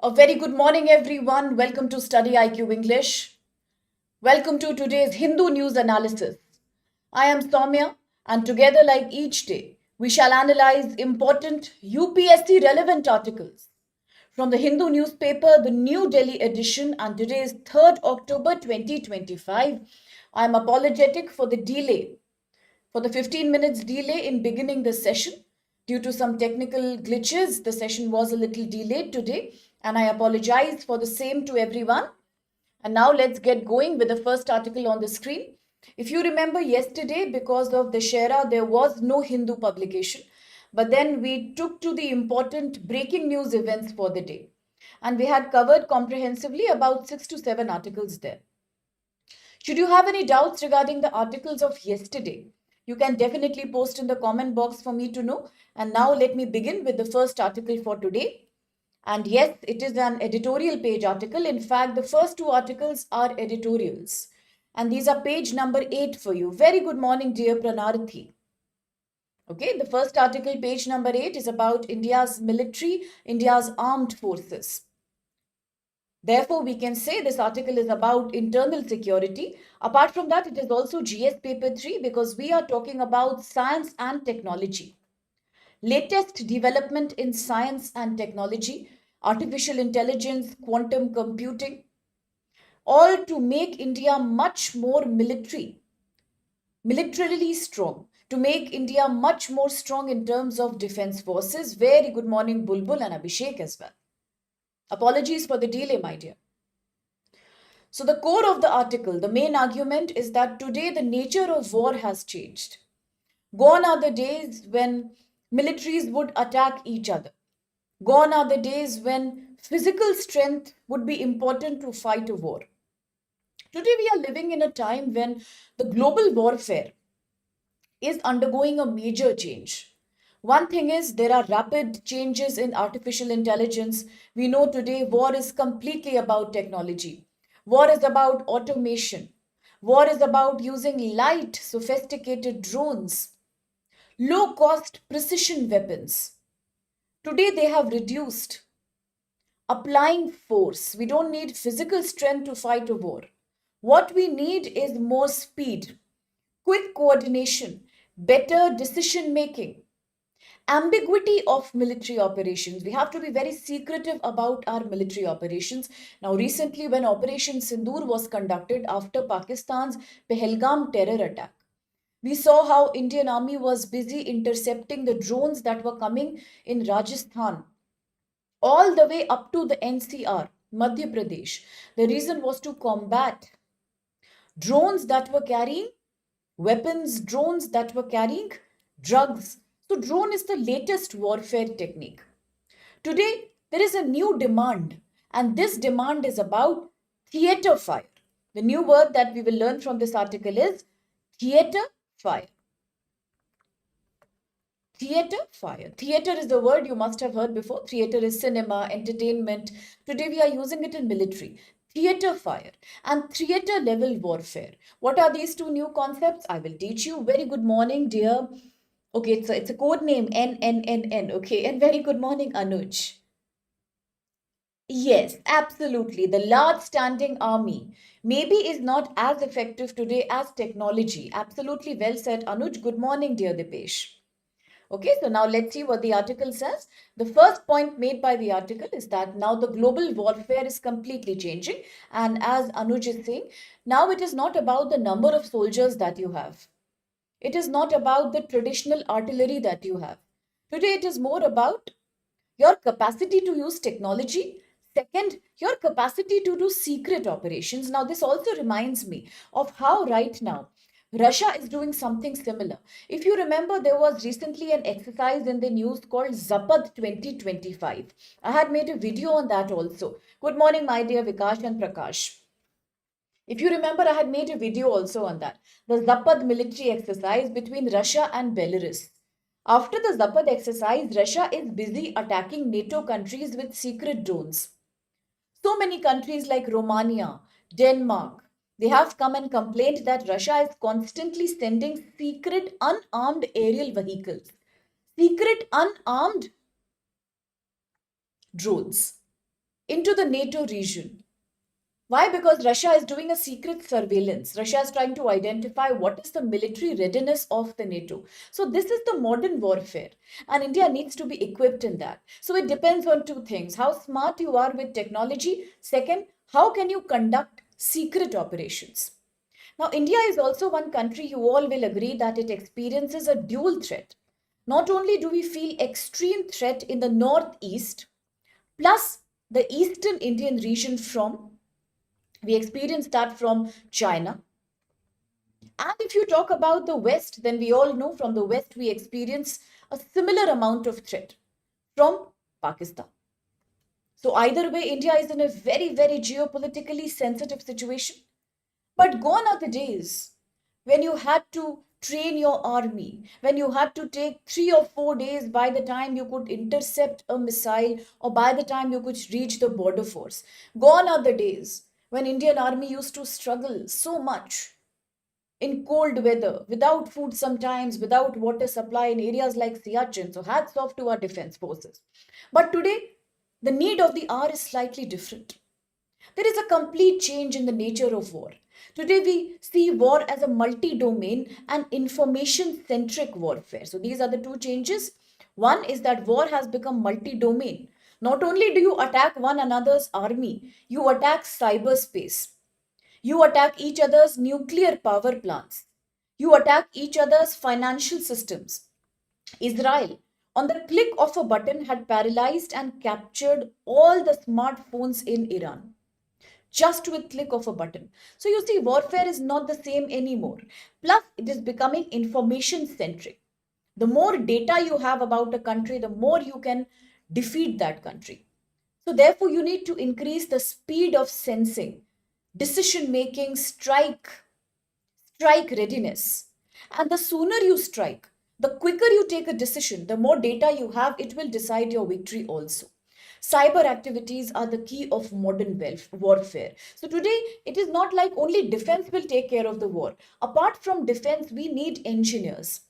A very good morning, everyone. Welcome to StudyIQ English. Welcome to today's Hindu news analysis. I am Soumya, and together, like each day, we shall analyze important UPSC relevant articles from the Hindu newspaper, the New Delhi edition, and today is 3rd October 2025. I am apologetic for the delay, for the 15 minutes delay in beginning the session. Due to some technical glitches, the session was a little delayed today, and I apologize for the same to everyone. And now let's get going with the first article on the screen. If you remember yesterday, because of the Shera, there was no Hindu publication. But then we took to the important breaking news events for the day. And we had covered comprehensively about 6 to 7 articles there. Should you have any doubts regarding the articles of yesterday, you can definitely post in the comment box for me to know. And now let me begin with the first article for today. And yes, it is an editorial page article. In fact, the first two articles are editorials. And these are page number 8 for you. Very good morning, dear Pranarthi. Okay, the first article, page number 8, is about India's military, India's armed forces. Therefore, we can say this article is about internal security. Apart from that, it is also GS paper 3 because we are talking about science and technology. Latest development in science and technology, artificial intelligence, quantum computing, all to make India much more militarily strong, to make India much more strong in terms of defense forces. Very good morning, Bulbul and Abhishek as well. Apologies for the delay, my dear. So the core of the article, the main argument is that today the nature of war has changed. Gone are the days when militaries would attack each other. Gone are the days when physical strength would be important to fight a war. Today we are living in a time when the global warfare is undergoing a major change. One thing is, there are rapid changes in artificial intelligence. We know today war is completely about technology. War is about automation. War is about using light, sophisticated drones, low cost precision weapons. Today they have reduced applying force. We don't need physical strength to fight a war. What we need is more speed, quick coordination, better decision making, ambiguity of military operations. We have to be very secretive about our military operations. Now, recently, when Operation Sindoor was conducted after Pakistan's Pahalgam terror attack, we saw how Indian Army was busy intercepting the drones that were coming in Rajasthan, all the way up to the NCR, Madhya Pradesh. The reason was to combat drones that were carrying weapons, drones that were carrying drugs. So, drone is the latest warfare technique. Today, there is a new demand, and this demand is about theater fire. The new word that we will learn from this article is theater fire. Theater fire. Theater is the word you must have heard before. Theater is cinema, entertainment. Today we are using it in military. Theater fire and theater level warfare. What are these two new concepts? I will teach you. Very good morning, dear. Okay, it's a code name NNNN. Okay, and very good morning, Anuj. Yes, absolutely. The large standing army maybe is not as effective today as technology. Absolutely well said, Anuj. Good morning, dear Dipesh. Okay, so now let's see what the article says. The first point made by the article is that now the global warfare is completely changing. And as Anuj is saying, now it is not about the number of soldiers that you have. It is not about the traditional artillery that you have. Today, it is more about your capacity to use technology. Second, your capacity to do secret operations. Now, this also reminds me of how right now Russia is doing something similar. If you remember, there was recently an exercise in the news called Zapad 2025. I had made a video on that also. Good morning, my dear Vikash and Prakash. If you remember, I had made a video also on that. The Zapad military exercise between Russia and Belarus. After the Zapad exercise, Russia is busy attacking NATO countries with secret drones. So many countries like Romania, Denmark, they have come and complained that Russia is constantly sending secret unarmed aerial vehicles, secret unarmed drones. into the NATO region. Why? Because Russia is doing a secret surveillance. Russia is trying to identify what is the military readiness of the NATO. So this is the modern warfare, and India needs to be equipped in that. So it depends on two things: how smart you are with technology. Second, how can you conduct secret operations? Now, India is also one country you all will agree that it experiences a dual threat. Not only do we feel extreme threat in the northeast, plus the eastern Indian region from, we experience that from China. And if you talk about the West, then we all know from the West we experience a similar amount of threat from Pakistan. So either way, India is in a very, very geopolitically sensitive situation. But gone are the days when you had to train your army, when you had to take 3 or 4 days by the time you could intercept a missile or by the time you could reach the border force. Gone are the days when Indian army used to struggle so much in cold weather, without food sometimes, without water supply in areas like Siachen. So hats off to our defense forces. But today, the need of the hour is slightly different. There is a complete change in the nature of war. Today, we see war as a multi domain and information centric warfare. So, these are the two changes. One is that war has become multi domain. Not only do you attack one another's army, you attack cyberspace. You attack each other's nuclear power plants. You attack each other's financial systems. Israel, on the click of a button, had paralyzed and captured all the smartphones in Iran just with click of a button. So you see, warfare is not the same anymore. Plus, it is becoming information centric. The more data you have about a country, the more you can defeat that country. So therefore, you need to increase the speed of sensing, decision making, strike readiness. And the sooner you strike, the quicker you take a decision, the more data you have, it will decide your victory also. Cyber activities are the key of modern warfare. So today, it is not like only defense will take care of the war. Apart from defense, we need engineers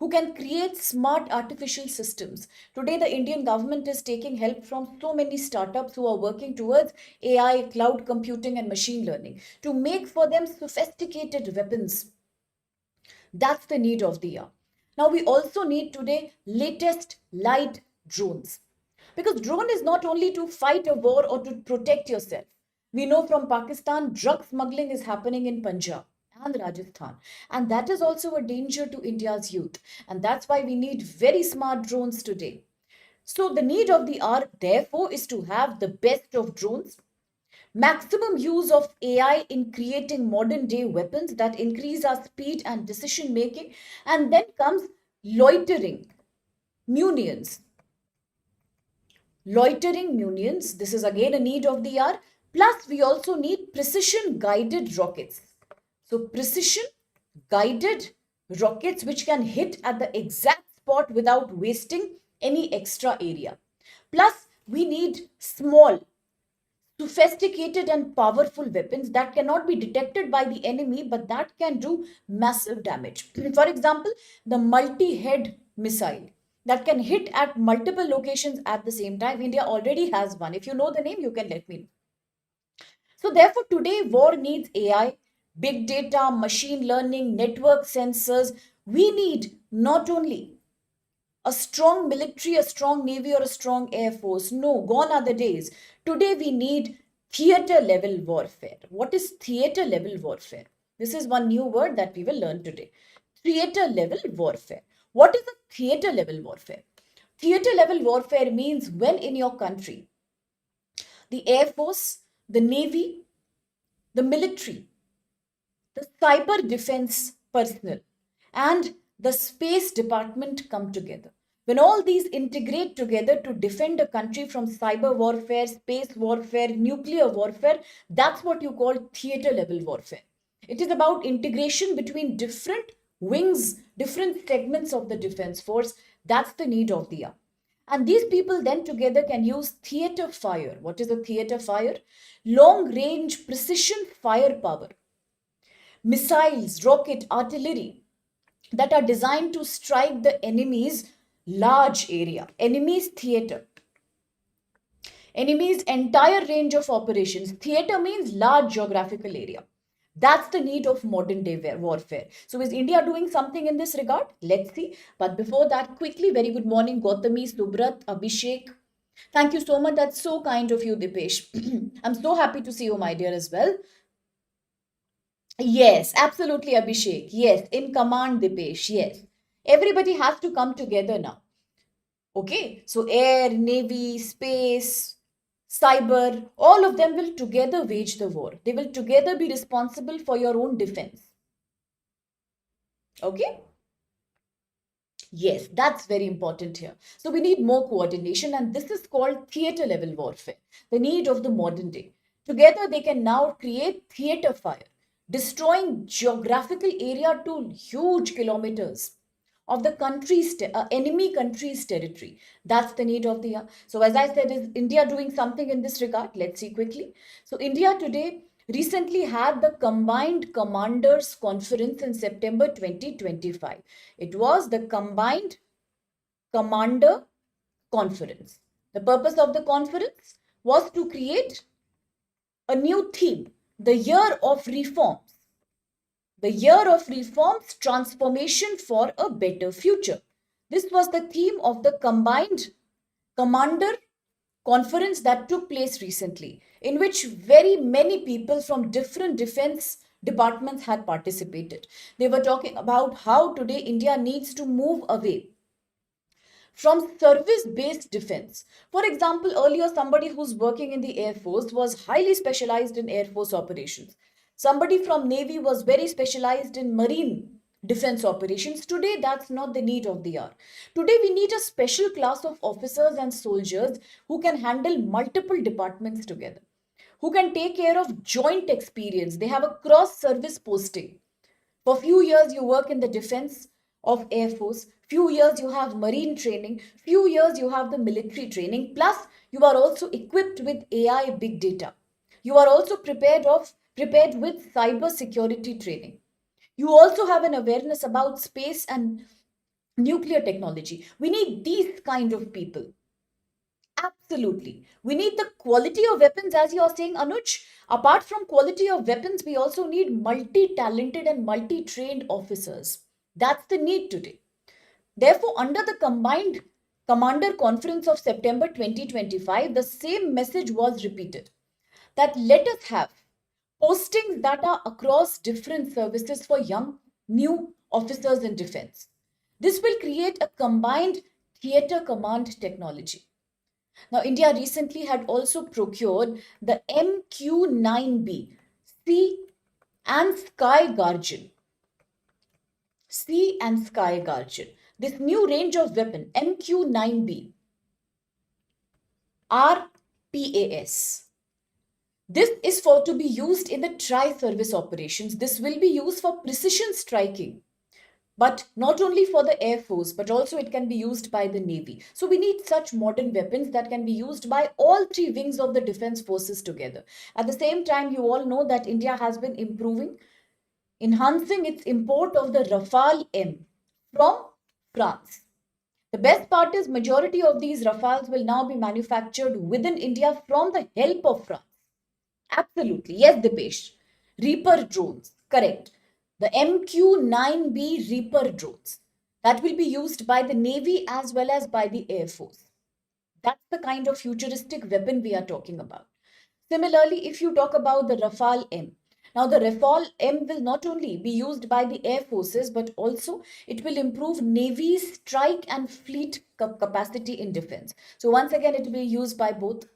who can create smart artificial systems. Today, the Indian government is taking help from so many startups who are working towards AI, cloud computing, and machine learning to make for them sophisticated weapons. That's the need of the hour. Now, we also need today latest light drones. Because drone is not only to fight a war or to protect yourself. We know from Pakistan, drug smuggling is happening in Punjab and Rajasthan. And that is also a danger to India's youth. And that's why we need very smart drones today. So the need of the hour, therefore, is to have the best of drones, maximum use of AI in creating modern day weapons that increase our speed and decision making. And then comes loitering munitions. Loitering munitions, this is again a need of the hour. Plus, we also need precision guided rockets. So, precision guided rockets which can hit at the exact spot without wasting any extra area. Plus, we need small, sophisticated and powerful weapons that cannot be detected by the enemy but that can do massive damage. For example, the multi-head missile that can hit at multiple locations at the same time. India already has one. If you know the name, you can let me know. So therefore, today war needs AI, big data, machine learning, network sensors. We need not only a strong military, a strong navy, or a strong air force. No, gone are the days. Today we need theater level warfare. What is theater level warfare? This is one new word that we will learn today. Theater level warfare. What is a theater level warfare? Theater level warfare means when in your country, the air force, the navy, the military, the cyber defense personnel, and the space department come together. When all these integrate together to defend a country from cyber warfare, space warfare, nuclear warfare, that's what you call theater level warfare. It is about integration between different wings, different segments of the defense force. That's the need of the hour. And these people then together can use theater fire. What is a theater fire? Long range precision firepower, missiles, rocket, artillery that are designed to strike the enemy's large area, enemy's theater. Enemy's entire range of operations. Theater means large geographical area. That's the need of modern day warfare. So, is India doing something in this regard? Let's see. But before that, quickly, very good morning, Gautami, Subrat, Abhishek. Thank you so much. That's so kind of you, Dipesh. I'm so happy to see you, my dear, as well. Yes, absolutely, Abhishek. Yes, in command, Dipesh. Yes. Everybody has to come together now. Okay, so air, navy, space, cyber, all of them will together wage the war. They will together be responsible for your own defense. Okay, yes, that's very important here. So we need more coordination, and this is called theater level warfare, the need of the modern day. Together, they can now create theater fire, destroying geographical area to huge kilometers of the enemy country's territory. That's the need of the hour. So, as I said, is India doing something in this regard? Let's see quickly. So, India today recently had the Combined Commanders Conference in September 2025. It was the Combined Commander Conference. The purpose of the conference was to create a new theme, the year of reforms. The year of reforms, transformation for a better future. This was the theme of the combined commander conference that took place recently, in which very many people from different defense departments had participated. They were talking about how today India needs to move away from service based defense. For example, earlier somebody who's working in the Air Force was highly specialized in Air Force operations. Somebody from Navy was very specialized in marine defense operations. Today, that's not the need of the hour. Today, we need a special class of officers and soldiers who can handle multiple departments together, who can take care of joint experience. They have a cross service posting. For few years, you work in the defense of Air Force. Few years, you have marine training. Few years, you have the military training. Plus, you are also equipped with AI big data. You are also prepared with cyber security training. You also have an awareness about space and nuclear technology. We need these kind of people. Absolutely. We need the quality of weapons, as you are saying, Anuj. Apart from quality of weapons, we also need multi talented and multi trained officers. That's the need today. Therefore, under the combined Commander Conference of September 2025, the same message was repeated that let us have postings that are across different services for young, new officers in defense. This will create a combined theater command technology. Now, India recently had also procured the MQ-9B Sea and Sky Guardian. Sea and Sky Guardian. This new range of weapon, MQ-9B, RPAS. This is for to be used in the tri-service operations. This will be used for precision striking, but not only for the Air Force, but also it can be used by the Navy. So we need such modern weapons that can be used by all three wings of the defense forces together. At the same time, you all know that India has been enhancing its import of the Rafale M from France. The best part is majority of these Rafales will now be manufactured within India from the help of France. Absolutely. Yes, Dipesh. Reaper drones. Correct. The MQ-9B Reaper drones that will be used by the Navy as well as by the Air Force. That's the kind of futuristic weapon we are talking about. Similarly, if you talk about the Rafale M, now the Rafale M will not only be used by the Air Forces, but also it will improve Navy's strike and fleet capacity in defense. So once again, it will be used by both.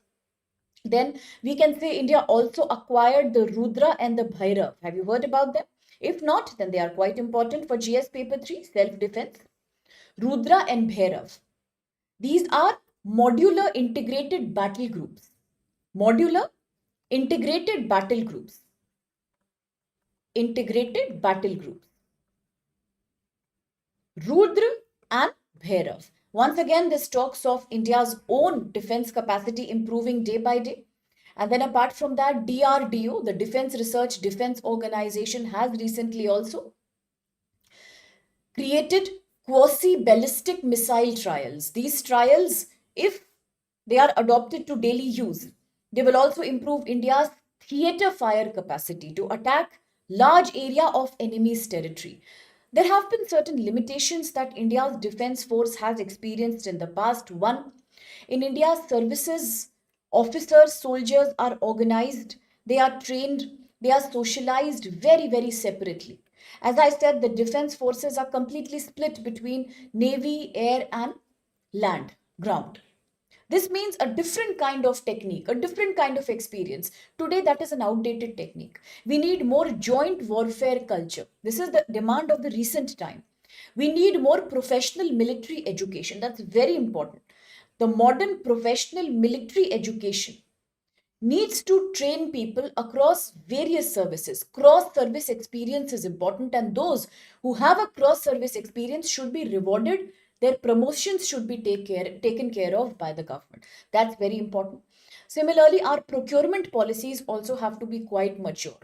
Then we can say India also acquired the Rudra and the Bhairav. Have you heard about them? If not, then they are quite important for GS Paper 3, self-defense. Rudra and Bhairav. These are modular integrated battle groups. Modular integrated battle groups. Integrated battle groups. Rudra and Bhairav. Once again, this talks of India's own defense capacity improving day by day. And then apart from that, DRDO, the Defense Research Defense Organization, has recently also created quasi-ballistic missile trials. These trials, if They are adopted to daily use. They will also improve India's theater fire capacity to attack large area of enemy's territory. There have been certain limitations that India's defense force has experienced in the past. One, in India's services, officers, soldiers are organized, they are trained, they are socialized very, very separately. As I said, the defense forces are completely split between navy, air, and land, ground. This means a different kind of technique, a different kind of experience. Today, that is an outdated technique. We need more joint warfare culture. This is the demand of the recent time. We need more professional military education. That's very important. The modern professional military education needs to train people across various services. Cross service experience is important, and those who have a cross service experience should be rewarded. Their promotions should be taken care of by the government. That's very important. Similarly, our procurement policies also have to be quite mature.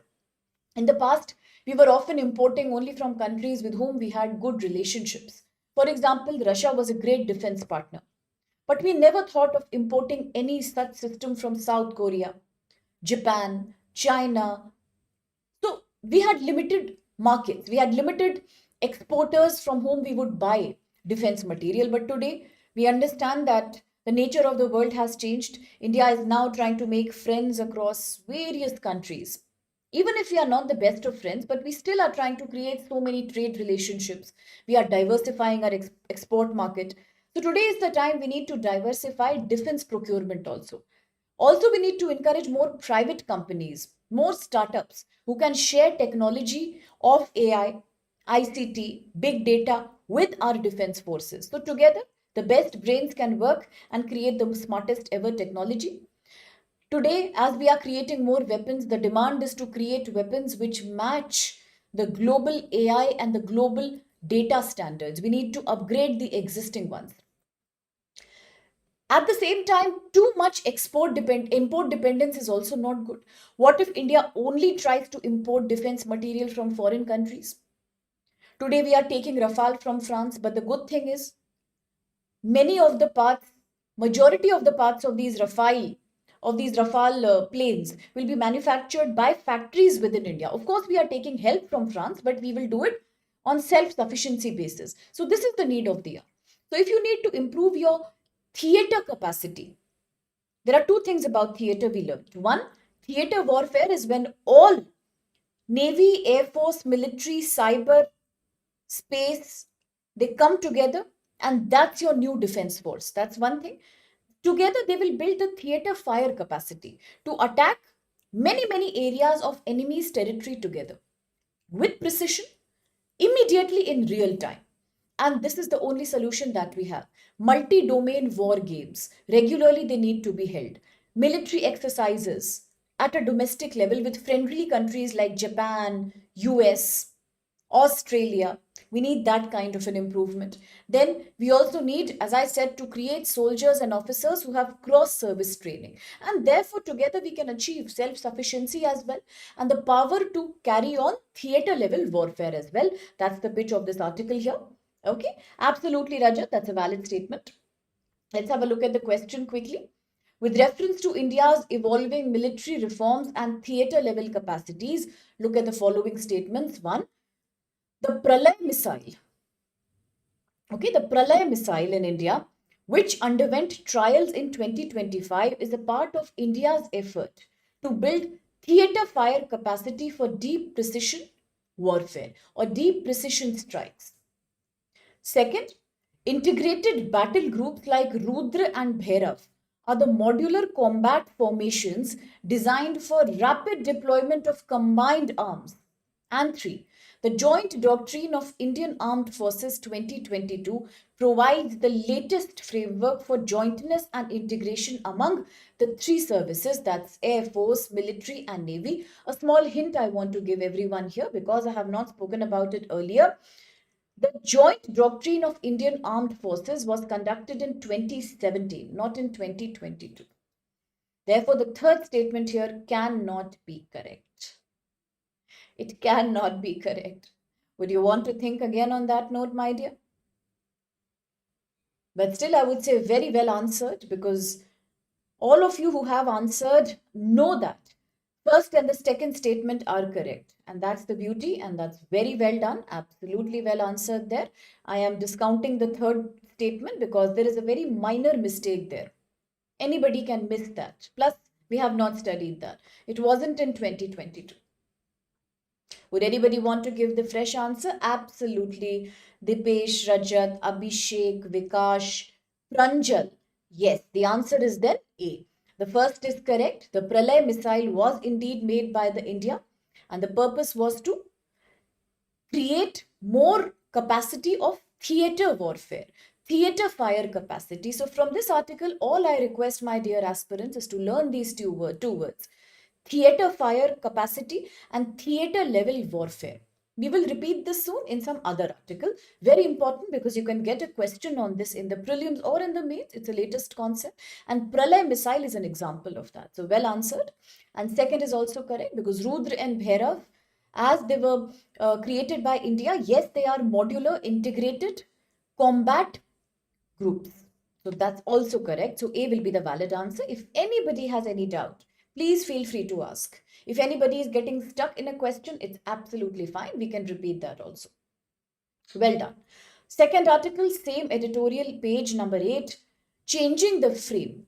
In the past, we were often importing only from countries with whom we had good relationships. For example, Russia was a great defense partner. But we never thought of importing any such system from South Korea, Japan, China. So we had limited markets, we had limited exporters from whom we would buy defense material. But today we understand that the nature of the world has changed. India is now trying to make friends across various countries. Even if we are not the best of friends, but we still are trying to create so many trade relationships. We are diversifying our export market. So today is the time we need to diversify defense procurement also. Also, we need to encourage more private companies, more startups who can share technology of AI, ICT, big data with our defense forces. So, together, the best brains can work and create the smartest ever technology. Today, as we are creating more weapons, the demand is to create weapons which match the global AI and the global data standards. We need to upgrade the existing ones. At the same time, too much import dependence is also not good. What if India only tries to import defense material from foreign countries? Today we are taking Rafale from France, but the good thing is many of the parts, majority of the parts of these Rafale planes will be manufactured by factories within India. Of course, we are taking help from France, but we will do it on self-sufficiency basis. So this is the need of the hour. So if you need to improve your theater capacity, there are two things about theater we learned. One, theater warfare is when all Navy, Air Force, military, cyber, space, they come together, and that's your new defense force. That's one thing. Together, they will build the theater fire capacity to attack many, many areas of enemy's territory together with precision, immediately in real time. And this is the only solution that we have. Multi domain war games. Regularly, they need to be held. Military exercises at a domestic level with friendly countries like Japan, US, Australia. We need that kind of an improvement. Then we also need, as I said, to create soldiers and officers who have cross service training. And therefore, together we can achieve self sufficiency as well and the power to carry on theater level warfare as well. That's the pitch of this article here. Okay, absolutely, Rajat. That's a valid statement. Let's have a look at the question quickly. With reference to India's evolving military reforms and theater level capacities, look at the following statements. One, the Pralay missile. Okay, the Pralay missile in India, which underwent trials in 2025, is a part of India's effort to build theater fire capacity for deep precision warfare or deep precision strikes. Second, integrated battle groups like Rudra and Bhairav are the modular combat formations designed for rapid deployment of combined arms. And three, the Joint Doctrine of Indian Armed Forces 2022 provides the latest framework for jointness and integration among the three services, that's Air Force, Military, and Navy. A small hint I want to give everyone here because I have not spoken about it earlier. The Joint Doctrine of Indian Armed Forces was conducted in 2017, not in 2022. Therefore, the third statement here cannot be correct. It cannot be correct. Would you want to think again on that note, my dear? But still, I would say very well answered because All of you who have answered know that first and the second statement are correct. And that's the beauty, and that's very well done. Absolutely well answered there. I am discounting the third statement because there is a very minor mistake there. Anybody can miss that. Plus, we have not studied that. It wasn't in 2022. Would anybody want to give the fresh answer? Absolutely. Dipesh, Rajat, Abhishek, Vikash, Pranjal. Yes, the answer is then A. The first is correct. The Pralay missile was indeed made by the India, and the purpose was to create more capacity of theater warfare, theater fire capacity. So, from this article, all I request, my dear aspirants, is to learn these two words: theater fire capacity and theater level warfare. We will repeat this soon in some other article. Very important because you can get a question on this in the prelims or in the mains. It's the latest concept. And Pralay missile is an example of that. So well answered. And second is also correct because Rudra and Bhairav, as they were created by India, yes, they are modular, integrated combat groups. So that's also correct. So A will be the valid answer. If anybody has any doubt, please feel free to ask. If anybody is getting stuck in a question, it's absolutely fine. We can repeat that also. Well done. Second article, same editorial, page number 8, changing the frame.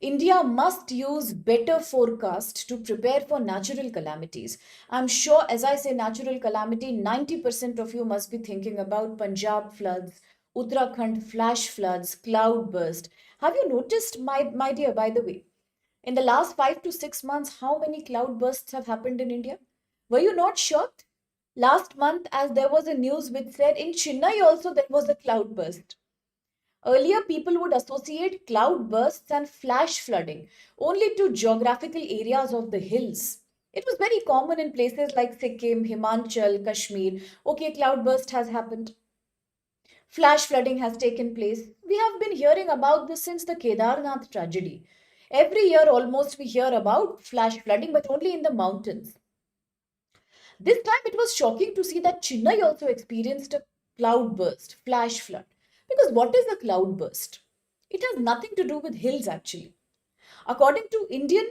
India must use better forecast to prepare for natural calamities. I'm sure, as I say natural calamity, 90% of you must be thinking about Punjab floods, Uttarakhand flash floods, cloud burst. Have you noticed, my dear, by the way, in the last 5 to 6 months, how many cloud bursts have happened in India? Were you not shocked? Last month, as there was a news which said in Chennai also there was a cloud burst. Earlier, people would associate cloud bursts and flash flooding only to geographical areas of the hills. It was very common in places like Sikkim, Himachal, Kashmir. Okay, cloud burst has happened. Flash flooding has taken place. We have been hearing about this since the Kedarnath tragedy. Every year, almost, we hear about flash flooding, but only in the mountains. This time, it was shocking to see that Chennai also experienced a cloud burst, flash flood. Because what is a cloud burst? It has nothing to do with hills actually. According to Indian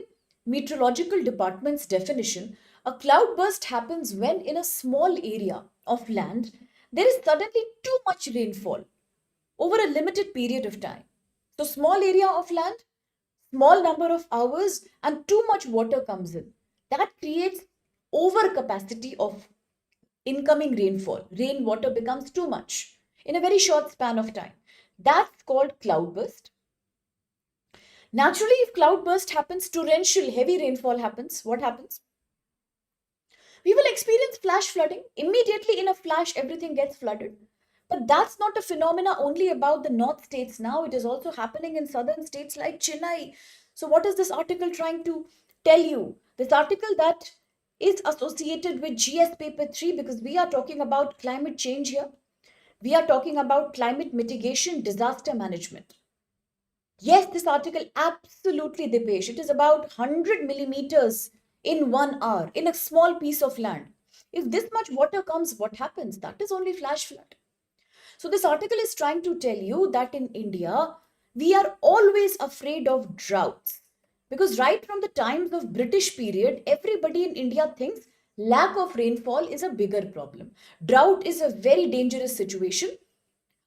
Meteorological Department's definition, a cloud burst happens when in a small area of land there is suddenly too much rainfall over a limited period of time. So small area of land, small number of hours and too much water comes in. That creates overcapacity of incoming rainfall. Rainwater becomes too much in a very short span of time. That's called cloudburst. Naturally, if cloudburst happens, torrential heavy rainfall happens, what happens? We will experience flash flooding. Immediately in a flash, everything gets flooded. But that's not a phenomena only about the north states now. It is also happening in southern states like Chennai. So what is this article trying to tell you? This article that is associated with GS paper 3 because we are talking about climate change here. We are talking about climate mitigation, disaster management. Yes, this article absolutely Dipesh. It is about 100 millimeters in 1 hour in a small piece of land. If this much water comes, what happens? That is only flash flood. So this article is trying to tell you that in India, we are always afraid of droughts. Because right from the times of British period, everybody in India thinks lack of rainfall is a bigger problem. Drought is a very dangerous situation.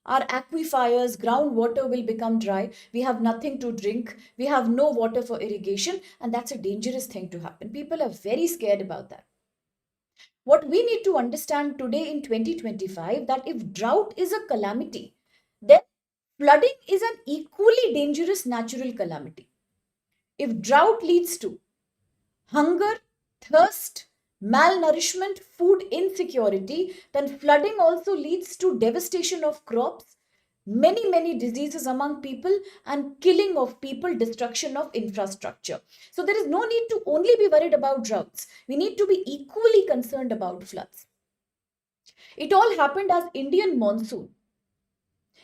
Our aquifers, groundwater will become dry. We have nothing to drink. We have no water for irrigation. And that's a dangerous thing to happen. People are very scared about that. What we need to understand today in 2025 that if drought is a calamity, then flooding is an equally dangerous natural calamity. If drought leads to hunger, thirst, malnourishment, food insecurity, then flooding also leads to devastation of crops, many diseases among people, and killing of people, destruction of infrastructure. So there is no need to only be worried about droughts. We need to be equally concerned about floods. It all happened as Indian monsoon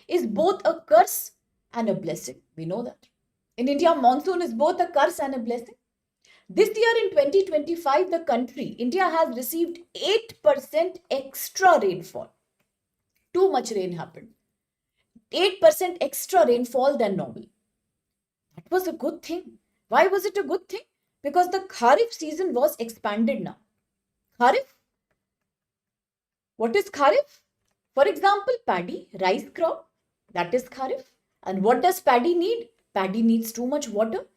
is both a curse and a blessing. We know that. In India, monsoon is both a curse and a blessing. This year in 2025, the country, India, has received 8% extra rainfall. Too much rain happened. 8% extra rainfall than normal. It was a good thing. Why was it a good thing? Because the Kharif season was expanded now. Kharif, what is Kharif? For example, paddy, rice crop, that is Kharif. And what does paddy need? Paddy needs too much water.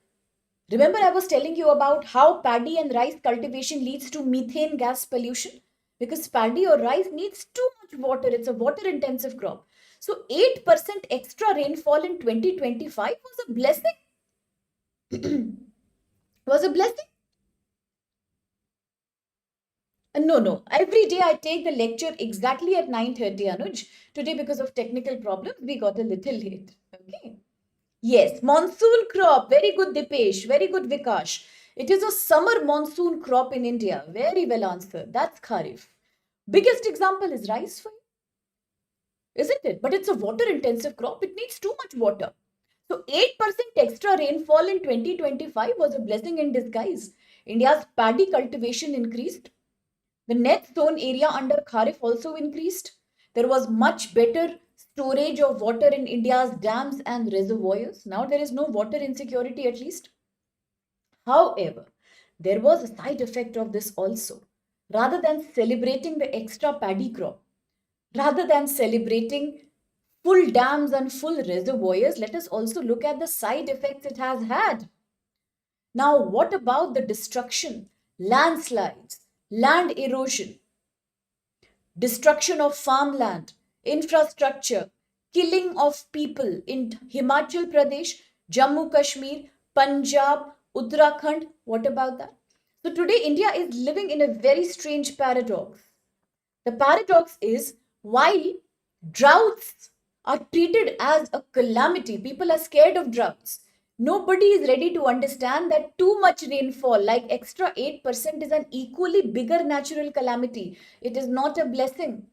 Remember, I was telling you about how paddy and rice cultivation leads to methane gas pollution? Because paddy or rice needs too much water. It's a water intensive crop. So 8% extra rainfall in 2025 was a blessing. Was a blessing. No. Every day I take the lecture exactly at 9:30, Anuj. Today, because of technical problems, we got a little late. Okay. Yes, monsoon crop. Very good, Dipesh. Very good, Vikash. It is a summer monsoon crop in India. Very well answered. That's Kharif. Biggest example is rice for you, isn't it? But it's a water intensive crop. It needs too much water. So 8% extra rainfall in 2025 was a blessing in disguise. India's paddy cultivation increased. The net sown area under Kharif also increased. There was much better storage of water in India's dams and reservoirs. Now there is no water insecurity at least. However, there was a side effect of this also. Rather than celebrating the extra paddy crop, rather than celebrating full dams and full reservoirs, let us also look at the side effects it has had. Now, what about the destruction, landslides, land erosion, destruction of farmland, infrastructure, killing of people in Himachal Pradesh, Jammu Kashmir, Punjab, Uttarakhand? What about that? So today India is living in a very strange paradox. The paradox is, while droughts are treated as a calamity, people are scared of droughts. Nobody is ready to understand that too much rainfall, like extra 8%, is an equally bigger natural calamity. It is not a blessing.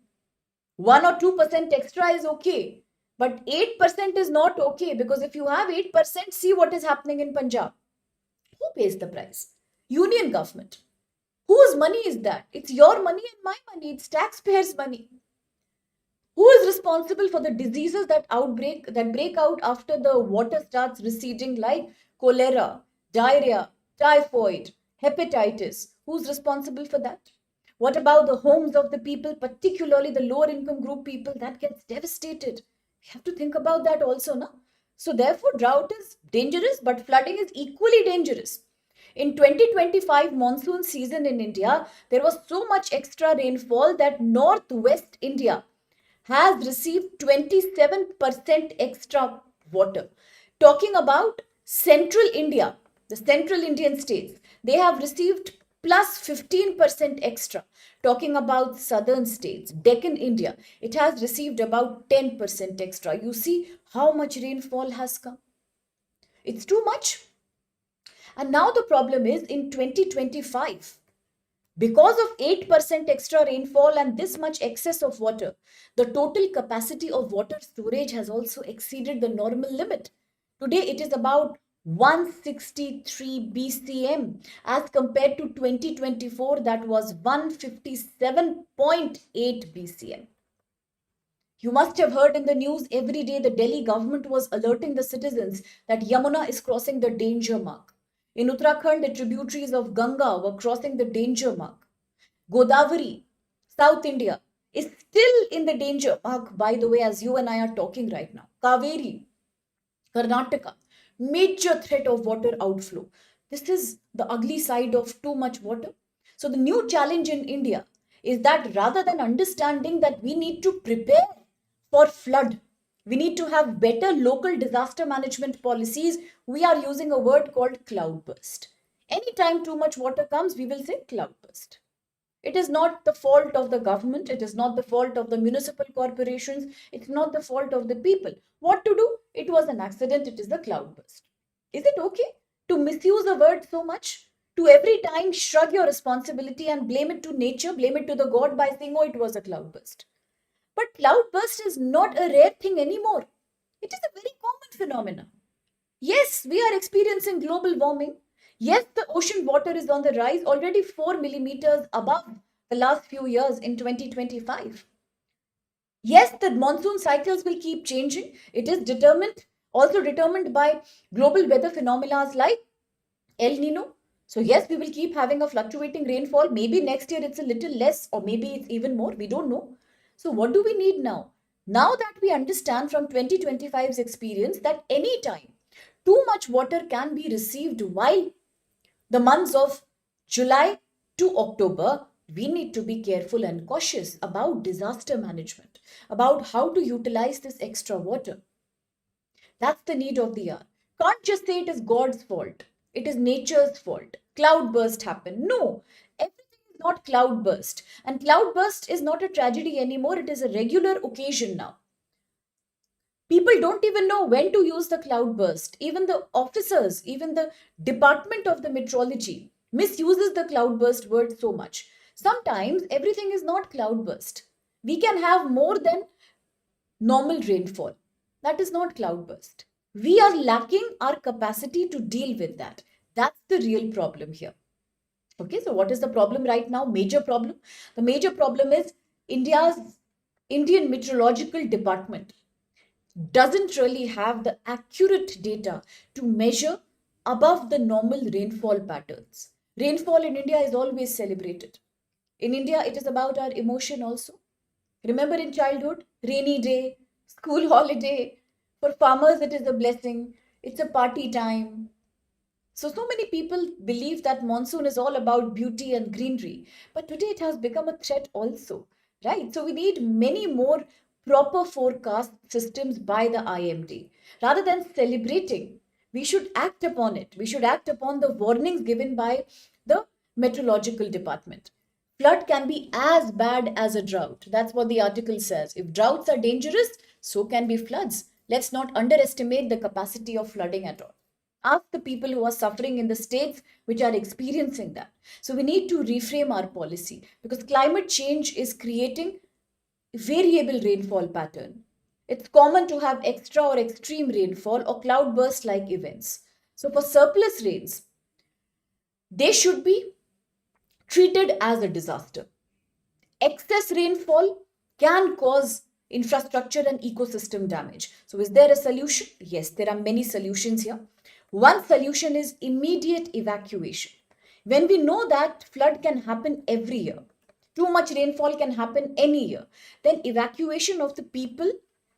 1 or 2% extra is okay, but 8% is not okay, because if you have 8%, see what is happening in Punjab. Who pays the price? Union government. Whose money is that? It's your money and my money. It's taxpayers' money. Who is responsible for the diseases that break out after the water starts receding, like cholera, diarrhea, typhoid, hepatitis? Who's responsible for that? What about the homes of the people, particularly the lower income group people that gets devastated? We have to think about that also, no? So therefore, drought is dangerous, but flooding is equally dangerous. In 2025 monsoon season in India, there was so much extra rainfall that northwest India has received 27% extra water. Talking about central India, the central Indian states, they have received plus 15% extra. Talking about southern states, Deccan India, it has received about 10% extra. You see how much rainfall has come. It's too much. And now the problem is, in 2025, because of 8% extra rainfall and this much excess of water, the total capacity of water storage has also exceeded the normal limit. Today it is about 163 BCM as compared to 2024, that was 157.8 BCM. You must have heard in the news every day the Delhi government was alerting the citizens that Yamuna is crossing the danger mark. In Uttarakhand, the tributaries of Ganga were crossing the danger mark. Godavari, South India, is still in the danger mark, by the way, as you and I are talking right now. Kaveri, Karnataka, major threat of water outflow. This is the ugly side of too much water. So, the new challenge in India is that rather than understanding that we need to prepare for flood, we need to have better local disaster management policies, we are using a word called cloudburst. Anytime too much water comes, we will say cloudburst. It is not the fault of the government. It is not the fault of the municipal corporations. It's not the fault of the people. What to do? It was an accident. It is a cloudburst. Is it okay to misuse a word so much? To every time shrug your responsibility and blame it to nature, blame it to the god by saying, oh, it was a cloudburst. But cloudburst is not a rare thing anymore. It is a very common phenomenon. Yes, we are experiencing global warming. Yes, the ocean water is on the rise, already 4 millimeters above the last few years in 2025. Yes, the monsoon cycles will keep changing. It is determined Also determined by global weather phenomena like El Nino. So yes, we will keep having a fluctuating rainfall. Maybe next year it's a little less, or maybe it's even more. We don't know. So what do we need now? Now that we understand from 2025's experience that anytime too much water can be received while the months of July to October, we need to be careful and cautious about disaster management, about how to utilize this extra water. That's the need of the hour. Can't just say it is God's fault. It is nature's fault. Cloudburst happened. No, everything is not cloudburst. And cloudburst is not a tragedy anymore. It is a regular occasion now. People don't even know when to use the cloudburst. Even the officers, even the department of the meteorology misuses the cloudburst word so much. Sometimes everything is not cloudburst. We can have more than normal rainfall. That is not cloudburst. We are lacking our capacity to deal with that. That's the real problem here. Okay, so what is the problem right now? Major problem. The major problem is Indian Meteorological Department doesn't really have the accurate data to measure above the normal rainfall patterns. Rainfall in India is always celebrated. In India, it is about our emotion also. Remember in childhood, rainy day, school holiday. For farmers, it is a blessing. It's a party time. So many people believe that monsoon is all about beauty and greenery. But today it has become a threat also, right? So we need many more proper forecast systems by the IMD. Rather than celebrating, we should act upon it. We should act upon the warnings given by the meteorological department. Flood can be as bad as a drought. That's what the article says. If droughts are dangerous, so can be floods. Let's not underestimate the capacity of flooding at all. Ask the people who are suffering in the states which are experiencing that. So we need to reframe our policy because climate change is creating variable rainfall pattern. It's common to have extra or extreme rainfall or cloudburst like events. So for surplus rains, they should be treated as a disaster. Excess rainfall can cause infrastructure and ecosystem damage. So, is there a solution? Yes, there are many solutions here. One solution is immediate evacuation. When we know that flood can happen every year, too much rainfall can happen any year, then evacuation of the people,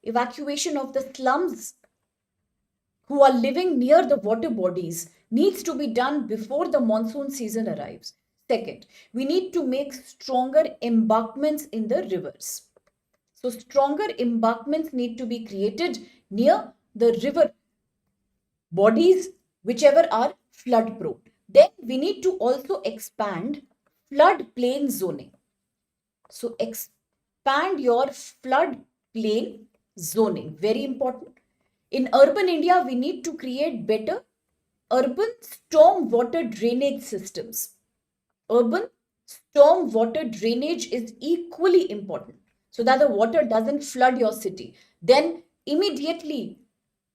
evacuation of the slums who are living near the water bodies needs to be done before the monsoon season arrives. Second, we need to make stronger embankments in the rivers. So stronger embankments need to be created near the river bodies, whichever are flood prone. Then we need to also expand floodplain zoning. So expand your floodplain zoning, very important. In urban India, we need to create better urban storm water drainage systems. Urban storm water drainage is equally important so that the water doesn't flood your city. Then immediately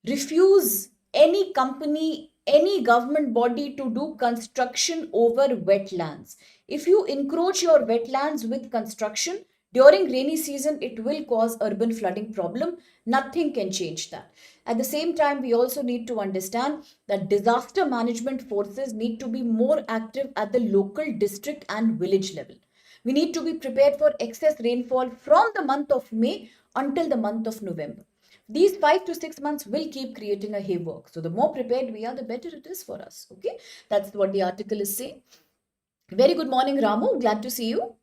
refuse any company, any government body to do construction over wetlands. If you encroach your wetlands with construction during rainy season, it will cause urban flooding problem. Nothing can change that. At the same time, we also need to understand that disaster management forces need to be more active at the local, district and village level. We need to be prepared for excess rainfall from the month of May until the month of November. These 5 to 6 months will keep creating a haywork. So the more prepared we are, the better it is for us. Okay, that's what the article is saying. Very good morning, Ramu. Glad to see you.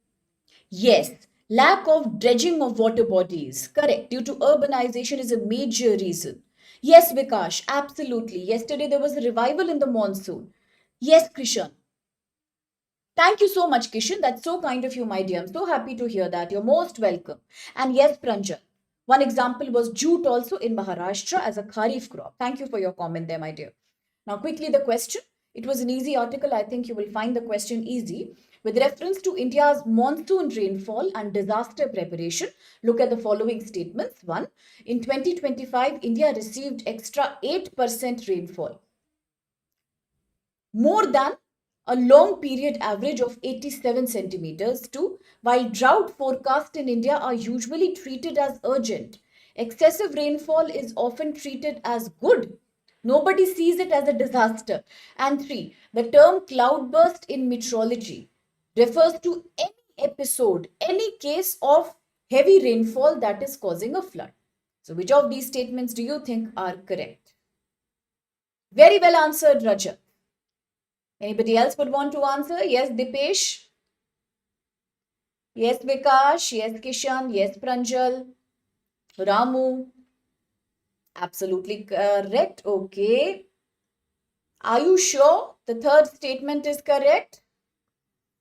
Yes, lack of dredging of water bodies. Correct. Due to urbanization is a major reason. Yes, Vikash, absolutely. Yesterday there was a revival in the monsoon. Yes, Krishan. Thank you so much, Kishan. That's so kind of you, my dear. I'm so happy to hear that. You're most welcome. And yes, Pranjal. One example was jute also in Maharashtra as a kharif crop. Thank you for your comment there, my dear. Now, quickly the question. It was an easy article. I think you will find the question easy. With reference to India's monsoon rainfall and disaster preparation, look at the following statements. 1. In 2025, India received extra 8% rainfall, more than a long period average of 87 centimeters. 2. While drought forecasts in India are usually treated as urgent, Excessive rainfall is often treated as good. Nobody sees it as a disaster. And three, the term cloudburst in meteorology refers to any episode, any case of heavy rainfall that is causing a flood. So, which of these statements do you think are correct? Very well answered, Rajat. Anybody else would want to answer? Yes, Dipesh. Yes, Vikash. Yes, Kishan. Yes, Pranjal. Ramu. Absolutely correct. Okay. Are you sure the third statement is correct?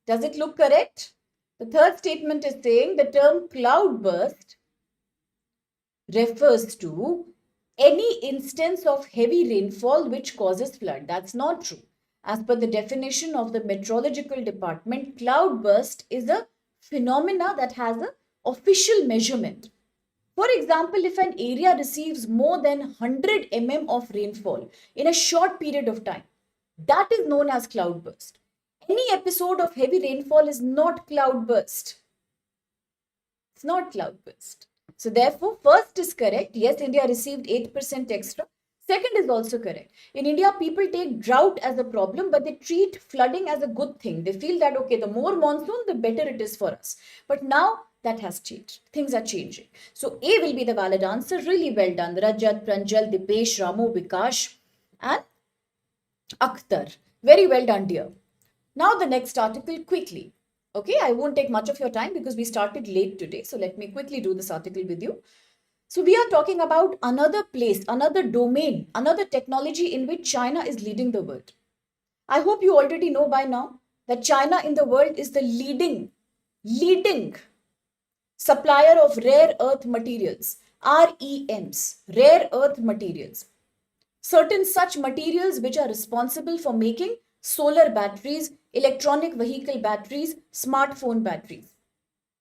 Does it look correct? The third statement is saying the term cloudburst refers to any instance of heavy rainfall which causes flood. That's not true. As per the definition of the meteorological department, cloudburst is a phenomena that has an official measurement. For example, if an area receives more than 100 of rainfall in a short period of time, that is known as cloudburst. Any episode of heavy rainfall is not cloudburst. It's not cloudburst. So therefore, first is correct. Yes, India received 8% extra. Second is also correct. In India, people take drought as a problem, but they treat flooding as a good thing. They feel that, okay, the more monsoon, the better it is for us. But now that has changed. Things are changing. So A will be the valid answer. Really well done. Rajat, Pranjal, Dipesh, Ramu, Vikash, and Akhtar. Very well done, dear. Now the next article quickly. Okay, I won't take much of your time because we started late today. So let me quickly do this article with you. So we are talking about another place, another domain, another technology in which China is leading the world. I hope you already know by now that China in the world is the leading supplier of rare earth materials, REMs, rare earth materials. Certain such materials which are responsible for making solar batteries, electronic vehicle batteries, smartphone batteries.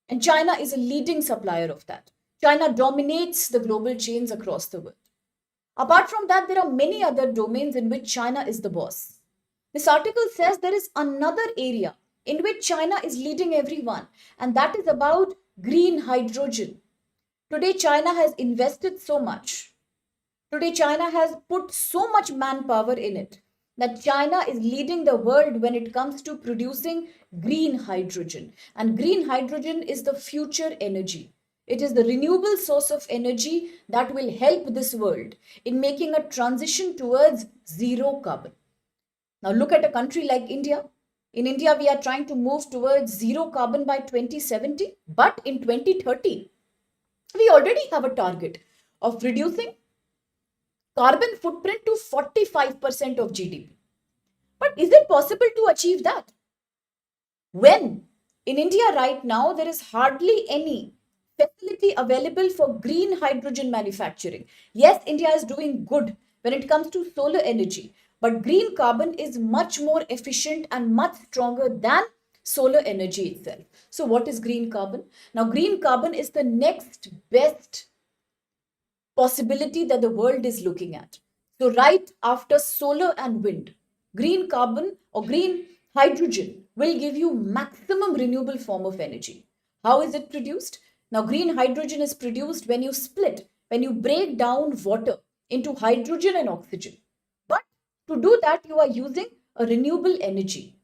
And China is a leading supplier of that. China dominates the global chains across the world. Apart from that, there are many other domains in which China is the boss. This article says there is another area in which China is leading everyone, and that is about green hydrogen. Today, China has invested so much. Today, China has put so much manpower in it that China is leading the world when it comes to producing green hydrogen. And green hydrogen is the future energy. It is the renewable source of energy that will help this world in making a transition towards zero carbon. Now, look at a country like India. In India, we are trying to move towards zero carbon by 2070, but in 2030, we already have a target of reducing carbon footprint to 45% of GDP. But is it possible to achieve that? When in India right now, there is hardly any facility available for green hydrogen manufacturing. Yes, India is doing good when it comes to solar energy, but green carbon is much more efficient and much stronger than solar energy itself. So, what is green carbon? Now, green carbon is the next best possibility that the world is looking at. So, right after solar and wind, green carbon or green hydrogen will give you maximum renewable form of energy. How is it produced? Now, green hydrogen is produced when you split, when you break down water into hydrogen and oxygen. But to do that, you are using a renewable energy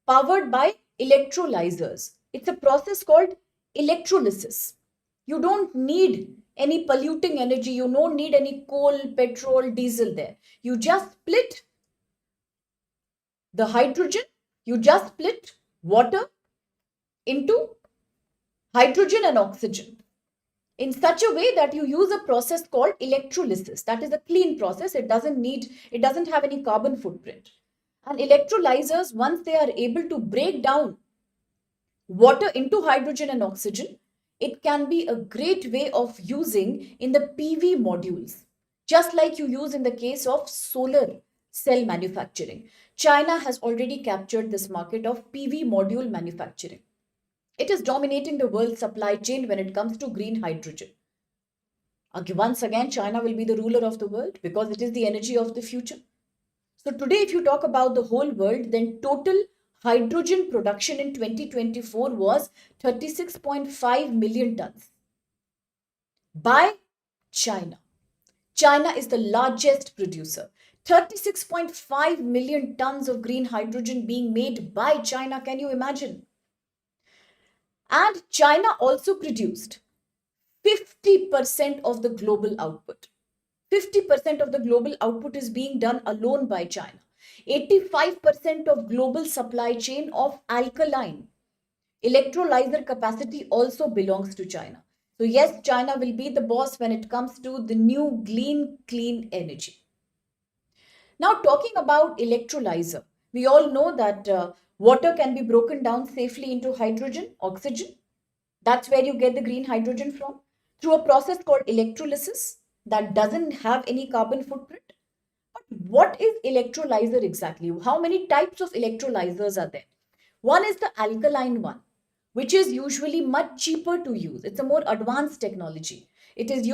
powered by electrolyzers. It's a process called electrolysis. You don't need any polluting energy. You don't need any coal, petrol, diesel there. You just split the hydrogen, you just split water into hydrogen and oxygen in such a way that you use a process called electrolysis. That is a clean process. It doesn't have any carbon footprint. And electrolyzers, once they are able to break down water into hydrogen and oxygen, it can be a great way of using in the PV modules, just like you use in the case of solar cell manufacturing. China has already captured this market of PV module manufacturing. It is dominating the world supply chain when it comes to green hydrogen. Once again, China will be the ruler of the world because it is the energy of the future. So today, if you talk about the whole world, then total hydrogen production in 2024 was 36.5 million tons. By China. China is the largest producer. 36.5 million tons of green hydrogen being made by China. Can you imagine? And China also produced 50% of the global output. 50% of the global output is being done alone by China. 85% of global supply chain of alkaline electrolyzer capacity also belongs to China. So yes, China will be the boss when it comes to the new clean energy. Now, talking about electrolyzer, we all know that water can be broken down safely into hydrogen, oxygen. That's where you get the green hydrogen from through a process called electrolysis that doesn't have any carbon footprint. But what is electrolyzer exactly? How many types of electrolyzers are there? One is the alkaline one, which is usually much cheaper to use. It's a more advanced technology. It is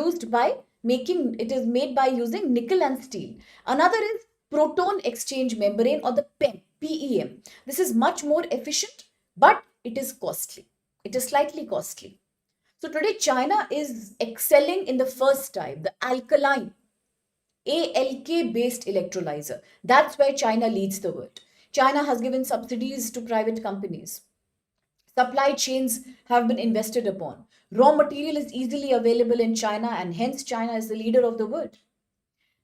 made by using nickel and steel. Another is proton exchange membrane, or the PEM. This is much more efficient, but it is costly. It is slightly costly. So today China is excelling in the first type, the alkaline ALK based electrolyzer. That's where China leads the world. China has given subsidies to private companies. Supply chains have been invested upon. Raw material is easily available in China, and hence China is the leader of the world.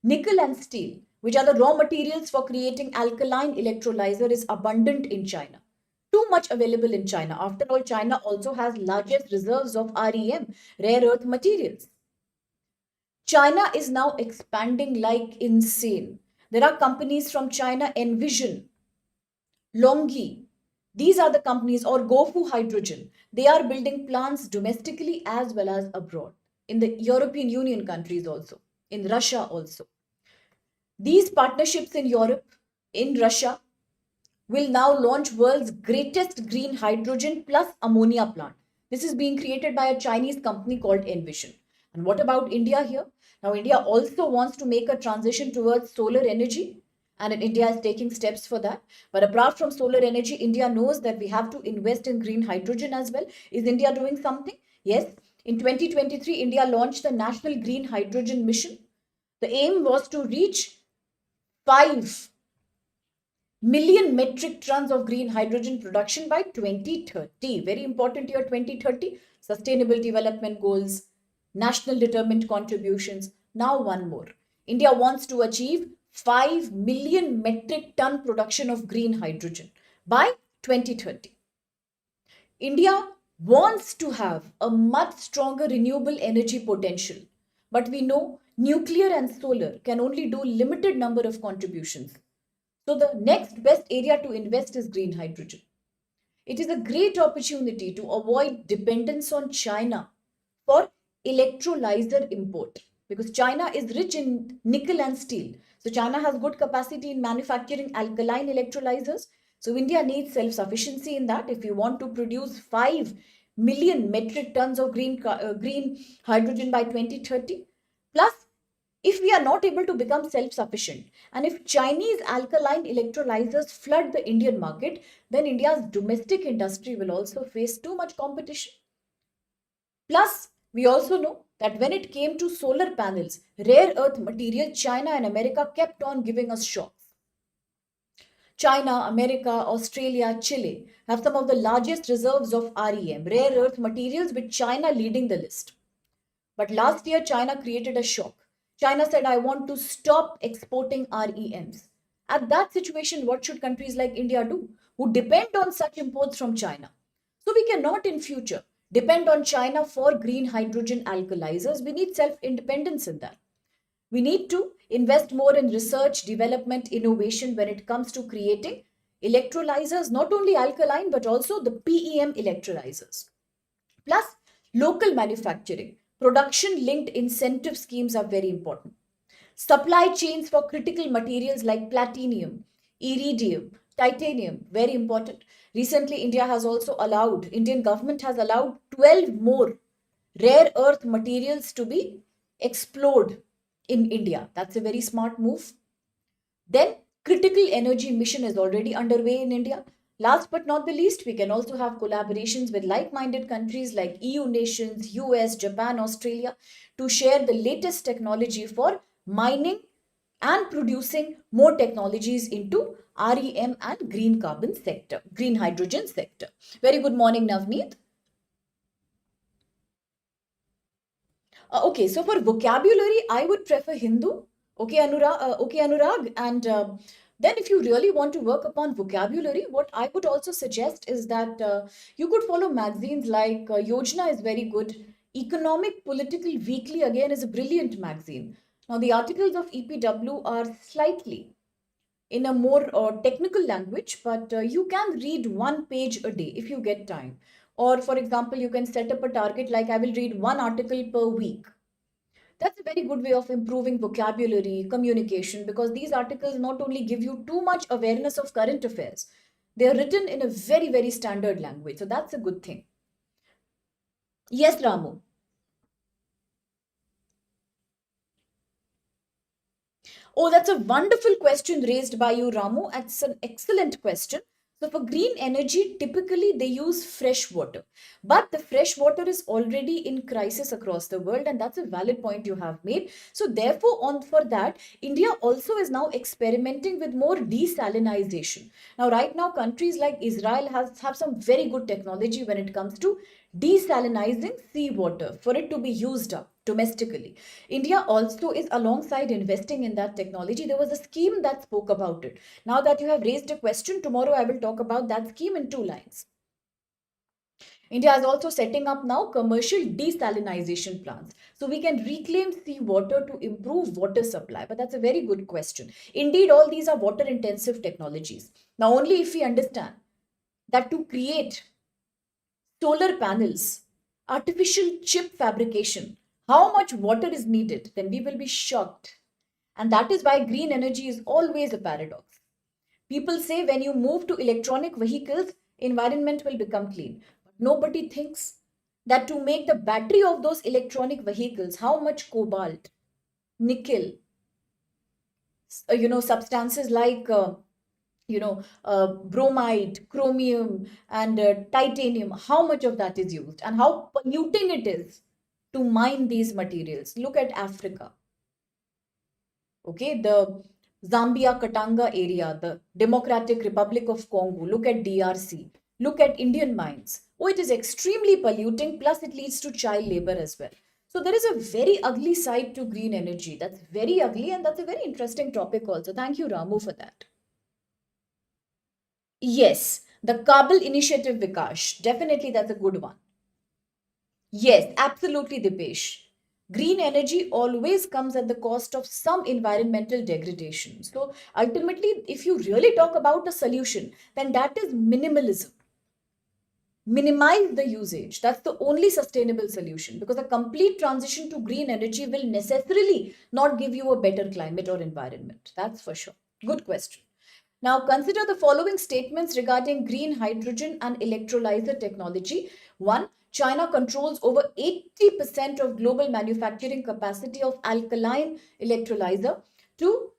Nickel and steel, which are the raw materials for creating alkaline electrolyzer, is abundant in China. Too much available in China. After all, China also has largest reserves of REM, rare earth materials. China is now expanding like insane. There are companies from China, Envision, Longi. These are the companies, or GoFu Hydrogen. They are building plants domestically as well as abroad, in the European Union countries also, in Russia also. These partnerships in Europe, in Russia, will now launch world's greatest green hydrogen plus ammonia plant. This is being created by a Chinese company called Envision. And what about India here? Now, India also wants to make a transition towards solar energy, and India is taking steps for that. But apart from solar energy, India knows that we have to invest in green hydrogen as well. Is India doing something? Yes. In 2023, India launched the National Green Hydrogen Mission. The aim was to reach 5 million metric tons of green hydrogen production by 2030. Very important year 2030. Sustainable Development Goals, national determined contributions. Now one more. India wants to achieve 5 million metric ton production of green hydrogen by 2030. India wants to have a much stronger renewable energy potential, but we know nuclear and solar can only do limited number of contributions. So the next best area to invest is green hydrogen. It is a great opportunity to avoid dependence on China for electrolyzer import, because China is rich in nickel and steel. So China has good capacity in manufacturing alkaline electrolyzers. So India needs self-sufficiency in that if we want to produce 5 million metric tons of green hydrogen by 2030. Plus, if we are not able to become self-sufficient, and if Chinese alkaline electrolyzers flood the Indian market, then India's domestic industry will also face too much competition. Plus, we also know that when it came to solar panels, rare earth material, China and America kept on giving us shocks. China, America, Australia, Chile have some of the largest reserves of REM, rare earth materials, with China leading the list. But last year, China created a shock. China said, I want to stop exporting REMs. At that situation, what should countries like India do, who depend on such imports from China? So we cannot in future depend on China for green hydrogen alkalizers. We need self-independence in that. We need to invest more in research, development, innovation when it comes to creating electrolyzers, not only alkaline, but also the PEM electrolyzers. Plus, local manufacturing, production linked incentive schemes are very important. Supply chains for critical materials like platinum, iridium, titanium, very important. Recently, Indian government has allowed 12 more rare earth materials to be explored in India. That's a very smart move. Then, critical energy mission is already underway in India. Last but not the least, we can also have collaborations with like minded countries like EU nations, US, Japan, Australia to share the latest technology for mining and producing more technologies into REM and green carbon sector, green hydrogen sector. Very good morning, Navneet. Okay, so for vocabulary, I would prefer Hindu. Okay, Anurag. And then, if you really want to work upon vocabulary, what I would also suggest is that you could follow magazines like Yojana is very good. Economic Political Weekly again is a brilliant magazine. Now, the articles of EPW are slightly in a more technical language, but you can read one page a day if you get time. Or, for example, you can set up a target like I will read one article per week. That's a very good way of improving vocabulary, communication, because these articles not only give you too much awareness of current affairs, they are written in a very, very standard language. So that's a good thing. Yes, Ramu. Oh, that's a wonderful question raised by you, Ramu. That's an excellent question. So, for green energy, typically they use fresh water. But the fresh water is already in crisis across the world, and that's a valid point you have made. So, therefore, on for that, India also is now experimenting with more desalinization. Now, right now, countries like Israel have some very good technology when it comes to desalinizing seawater for it to be used up domestically. India also is alongside investing in that technology. There was a scheme that spoke about it. Now that you have raised a question, tomorrow I will talk about that scheme in two lines. India is also setting up now commercial desalinization plants. So we can reclaim seawater to improve water supply. But that's a very good question. Indeed, all these are water intensive technologies. Now, only if we understand that to create solar panels, artificial chip fabrication, how much water is needed, then we will be shocked. And that is why green energy is always a paradox. People say when you move to electronic vehicles, environment will become clean. But nobody thinks that to make the battery of those electronic vehicles, how much cobalt, nickel, substances like bromide, chromium, and titanium, how much of that is used and how polluting it is to mine these materials. Look at Africa, okay, the Zambia Katanga area, the Democratic Republic of Congo. Look at DRC. Look at Indian mines. Oh, it is extremely polluting, plus it leads to child labor as well. So there is a very ugly side to green energy. That's very ugly, and that's a very interesting topic also. Thank you, Ramu, for that. Yes, the Kabul initiative, Vikash. Definitely, that's a good one. Yes, absolutely, Dipesh. Green energy always comes at the cost of some environmental degradation. So, ultimately, if you really talk about a solution, then that is minimalism. Minimize the usage. That's the only sustainable solution because a complete transition to green energy will necessarily not give you a better climate or environment. That's for sure. Good question. Now, consider the following statements regarding green hydrogen and electrolyzer technology. One, China controls over 80% of global manufacturing capacity of alkaline electrolyzer. Two,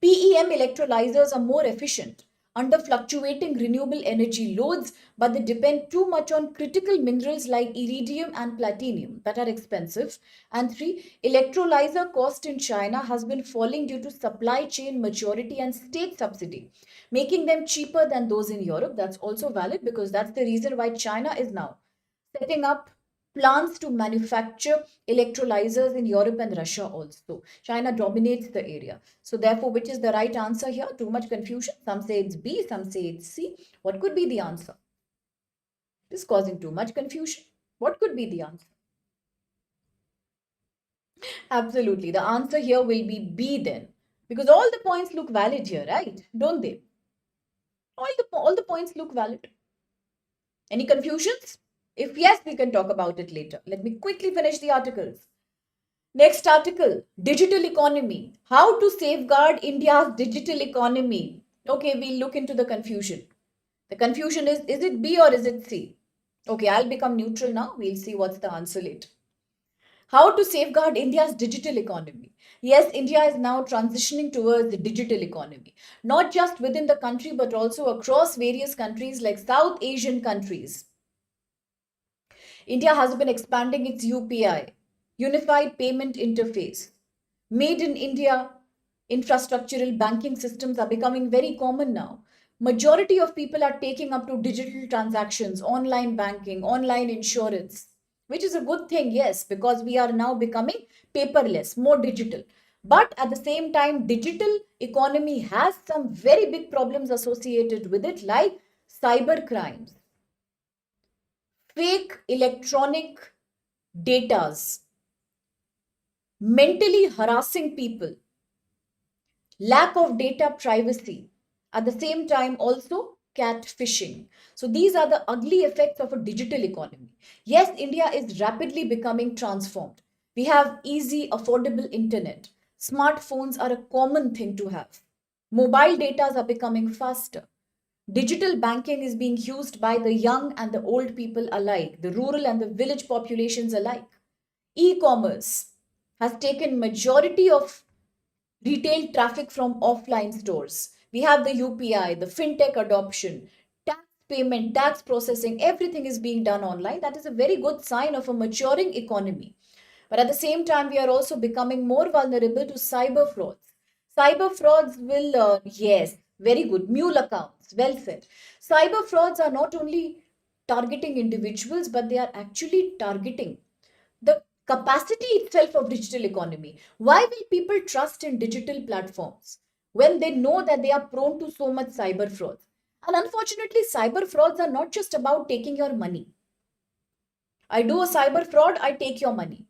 PEM electrolyzers are more efficient under fluctuating renewable energy loads, but they depend too much on critical minerals like iridium and platinum that are expensive. And three, electrolyzer cost in China has been falling due to supply chain maturity and state subsidy, making them cheaper than those in Europe. That's also valid because that's the reason why China is now setting up plants to manufacture electrolyzers in Europe and Russia also. China dominates the area. So, therefore, which is the right answer here? Too much confusion. Some say it's B, some say it's C. What could be the answer? It is causing too much confusion. What could be the answer? Absolutely. The answer here will be B then. Because all the points look valid here, right? Don't they? All the points look valid. Any confusions? If yes, we can talk about it later. Let me quickly finish the articles. Next article, digital economy. How to safeguard India's digital economy. Okay, we'll look into the confusion. The confusion is it B or is it C? Okay, I'll become neutral now. We'll see what's the answer later. How to safeguard India's digital economy? Yes, India is now transitioning towards the digital economy, not just within the country, but also across various countries like South Asian countries. India has been expanding its UPI, Unified Payment Interface. Made in India infrastructural banking systems are becoming very common now. Majority of people are taking up to digital transactions, online banking, online insurance, which is a good thing, yes, because we are now becoming paperless, more digital. But at the same time, digital economy has some very big problems associated with it, like cyber crimes, fake electronic datas, mentally harassing people, lack of data privacy, at the same time also catfishing. So these are the ugly effects of a digital economy. Yes, India is rapidly becoming transformed. We have easy affordable internet. Smartphones are a common thing to have. Mobile data are becoming faster. Digital banking is being used by the young and the old people alike, the rural and the village populations alike. E-commerce has taken majority of retail traffic from offline stores. We have the UPI, the fintech adoption, tax payment, tax processing, everything is being done online. That is a very good sign of a maturing economy. But at the same time, we are also becoming more vulnerable to cyber frauds. Cyber frauds will, yes, very good. Mule accounts, well said. Cyber frauds are not only targeting individuals, but they are actually targeting the capacity itself of digital economy. Why will people trust in digital platforms when they know that they are prone to so much cyber frauds? And unfortunately, cyber frauds are not just about taking your money. I do a cyber fraud, I take your money.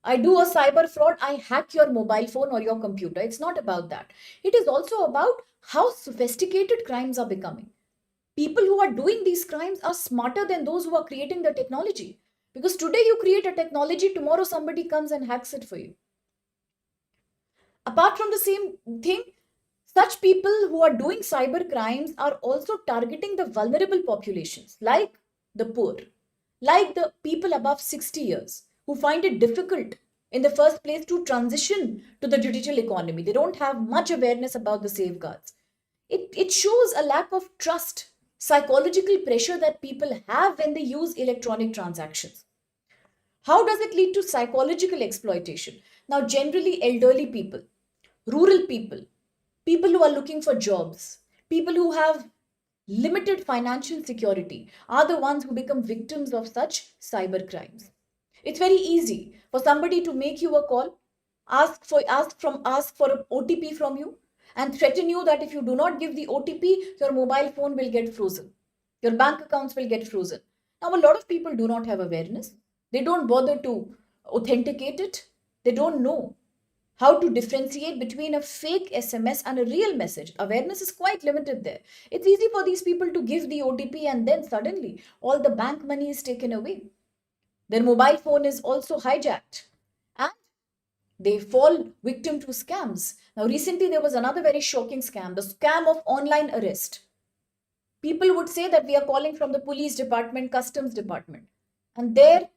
I do a cyber fraud, I hack your mobile phone or your computer. It's not about that. It is also about how sophisticated crimes are becoming. People who are doing these crimes are smarter than those who are creating the technology. Because today you create a technology, tomorrow somebody comes and hacks it for you. Apart from the same thing, such people who are doing cyber crimes are also targeting the vulnerable populations, like the poor, like the people above 60 years, who find it difficult in the first place to transition to the digital economy. They don't have much awareness about the safeguards. It shows a lack of trust, psychological pressure that people have when they use electronic transactions. How does it lead to psychological exploitation? Now, generally, elderly people, rural people, people who are looking for jobs, people who have limited financial security are the ones who become victims of such cyber crimes. It's very easy for somebody to make you a call, ask for an OTP from you, and threaten you that if you do not give the OTP, your mobile phone will get frozen. Your bank accounts will get frozen. Now, a lot of people do not have awareness. They don't bother to authenticate it. They don't know how to differentiate between a fake SMS and a real message. Awareness is quite limited there. It's easy for these people to give the OTP and then suddenly all the bank money is taken away. Their mobile phone is also hijacked and they fall victim to scams. Now, recently there was another very shocking scam, the scam of online arrest. People would say that we are calling from the police department, customs department, and there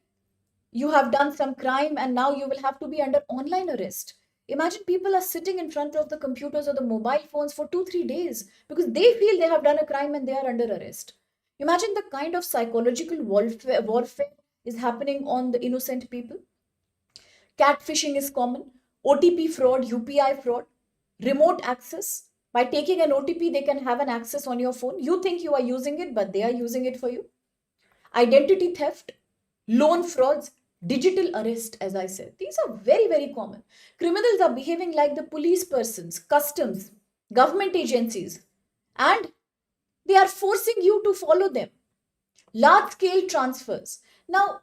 you have done some crime and now you will have to be under online arrest. Imagine people are sitting in front of the computers or the mobile phones for 2 3 days because they feel they have done a crime and they are under arrest. Imagine the kind of psychological warfare is happening on the innocent people. Catfishing is common, OTP fraud, UPI fraud, remote access. By taking an OTP, they can have an access on your phone. You think you are using it, but they are using it for you. Identity theft, loan frauds, digital arrest, as I said. These are very, very common. Criminals are behaving like the police persons, customs, government agencies, and they are forcing you to follow them. Large scale transfers. Now,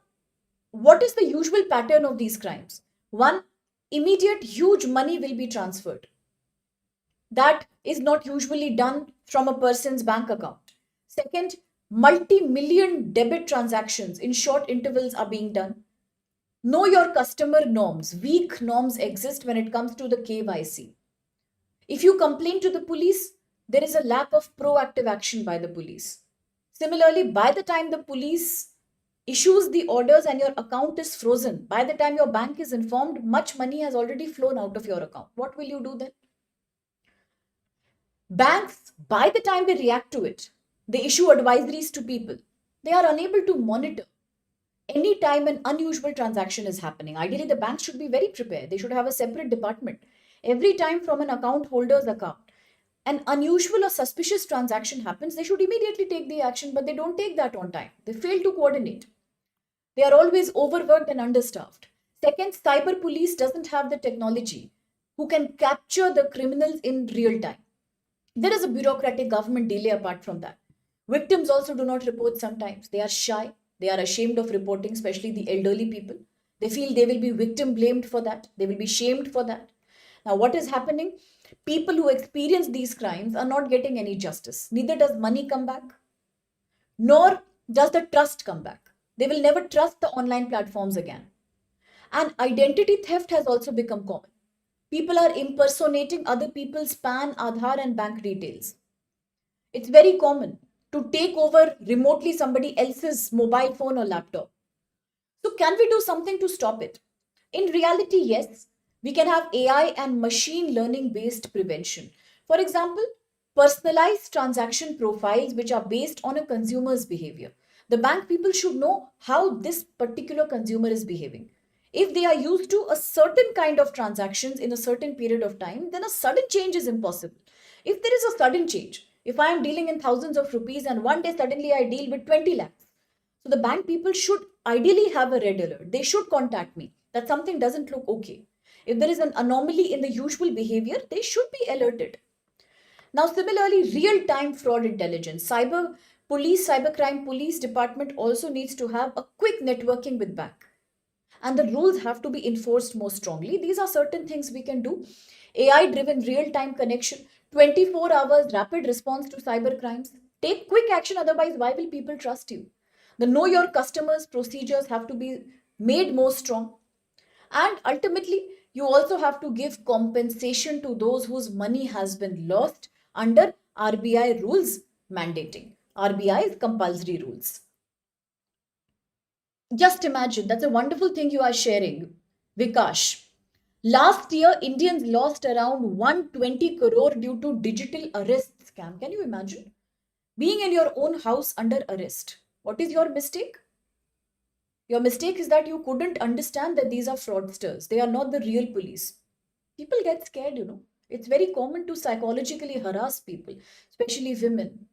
what is the usual pattern of these crimes? One, immediate huge money will be transferred. That is not usually done from a person's bank account. Second, multi-million debit transactions in short intervals are being done. Know your customer norms. Weak norms exist when it comes to the KYC. If you complain to the police, there is a lack of proactive action by the police. Similarly, by the time the police issues the orders and your account is frozen. By the time your bank is informed, much money has already flown out of your account. What will you do then? Banks, by the time they react to it, they issue advisories to people. They are unable to monitor any time an unusual transaction is happening. Ideally, the banks should be very prepared. They should have a separate department. Every time from an account holder's account, an unusual or suspicious transaction happens, they should immediately take the action, but they don't take that on time. They fail to coordinate. They are always overworked and understaffed. Second, cyber police doesn't have the technology who can capture the criminals in real time. There is a bureaucratic government delay apart from that. Victims also do not report sometimes. They are shy. They are ashamed of reporting, especially the elderly people. They feel they will be victim blamed for that. They will be shamed for that. Now, what is happening? People who experience these crimes are not getting any justice. Neither does money come back, nor does the trust come back. They will never trust the online platforms again. And identity theft has also become common. People are impersonating other people's PAN, Aadhaar, and bank details. It's very common to take over remotely somebody else's mobile phone or laptop. So, can we do something to stop it? In reality, yes, we can have AI and machine learning based prevention. For example, personalized transaction profiles which are based on a consumer's behavior. The bank people should know how this particular consumer is behaving. If they are used to a certain kind of transactions in a certain period of time, then a sudden change is impossible. If there is a sudden change, if I am dealing in thousands of rupees and one day suddenly I deal with 20 lakhs, so the bank people should ideally have a red alert. They should contact me that something doesn't look okay. If there is an anomaly in the usual behavior, they should be alerted. Now, similarly, real-time fraud intelligence. Cybercrime police department also needs to have a quick networking with bank. And the rules have to be enforced more strongly. These are certain things we can do. AI-driven real-time connection, 24 hours rapid response to cyber crimes. Take quick action, otherwise, why will people trust you? The know your customers procedures have to be made more strong. And ultimately, you also have to give compensation to those whose money has been lost under RBI rules mandating. RBI's compulsory rules. Just imagine, that's a wonderful thing you are sharing, Vikash. Last year, Indians lost around 120 crore due to digital arrest scam. Can you imagine? Being in your own house under arrest. What is your mistake? Your mistake is that you couldn't understand that these are fraudsters. They are not the real police. People get scared. It's very common to psychologically harass people, especially women,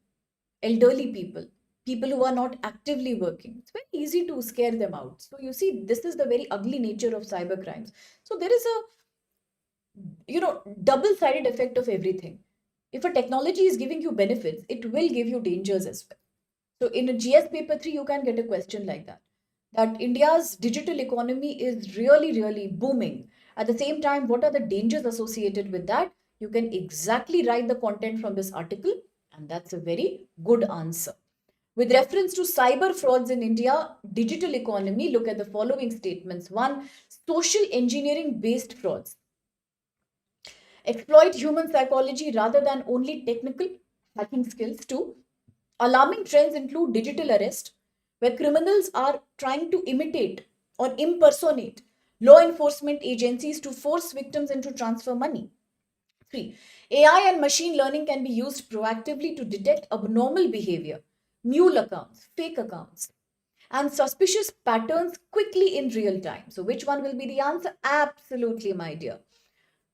elderly people, people who are not actively working. It's very easy to scare them out. So you see, this is the very ugly nature of cyber crimes. So there is a double-sided effect of everything. If a technology is giving you benefits, it will give you dangers as well. So in a GS paper 3, you can get a question like that. That India's digital economy is really, really booming. At the same time, what are the dangers associated with that? You can exactly write the content from this article, and that's a very good answer. With reference to cyber frauds in India, digital economy, look at the following statements. One, social engineering based frauds exploit human psychology rather than only technical hacking skills. Two, alarming trends include digital arrest, where criminals are trying to imitate or impersonate law enforcement agencies to force victims into transfer money. Three, AI and machine learning can be used proactively to detect abnormal behavior, mule accounts, fake accounts, and suspicious patterns quickly in real time. So, which one will be the answer? Absolutely, my dear.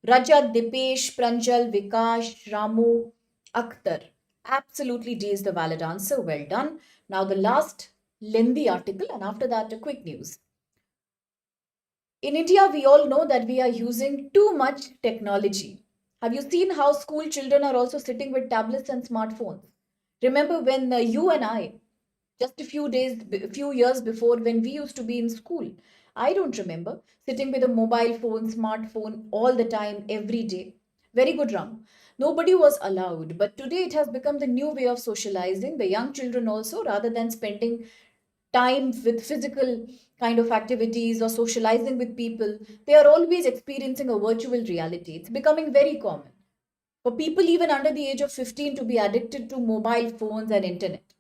Rajat, Dipesh, Pranjal, Vikash, Ramu, Akhtar. Absolutely, D is the valid answer. Well done. Now, the last lengthy article, and after that, a quick news. In India, we all know that we are using too much technology. Have you seen how school children are also sitting with tablets and smartphones? Remember when you and I, just a few years before, when we used to be in school, I don't remember sitting with a mobile phone, smartphone all the time, every day. Very good, Ram. Nobody was allowed, but today it has become the new way of socializing. The young children also, rather than spending time with physical kind of activities or socializing with people, they are always experiencing a virtual reality. It's becoming very common for people even under the age of 15 to be addicted to mobile phones and internet.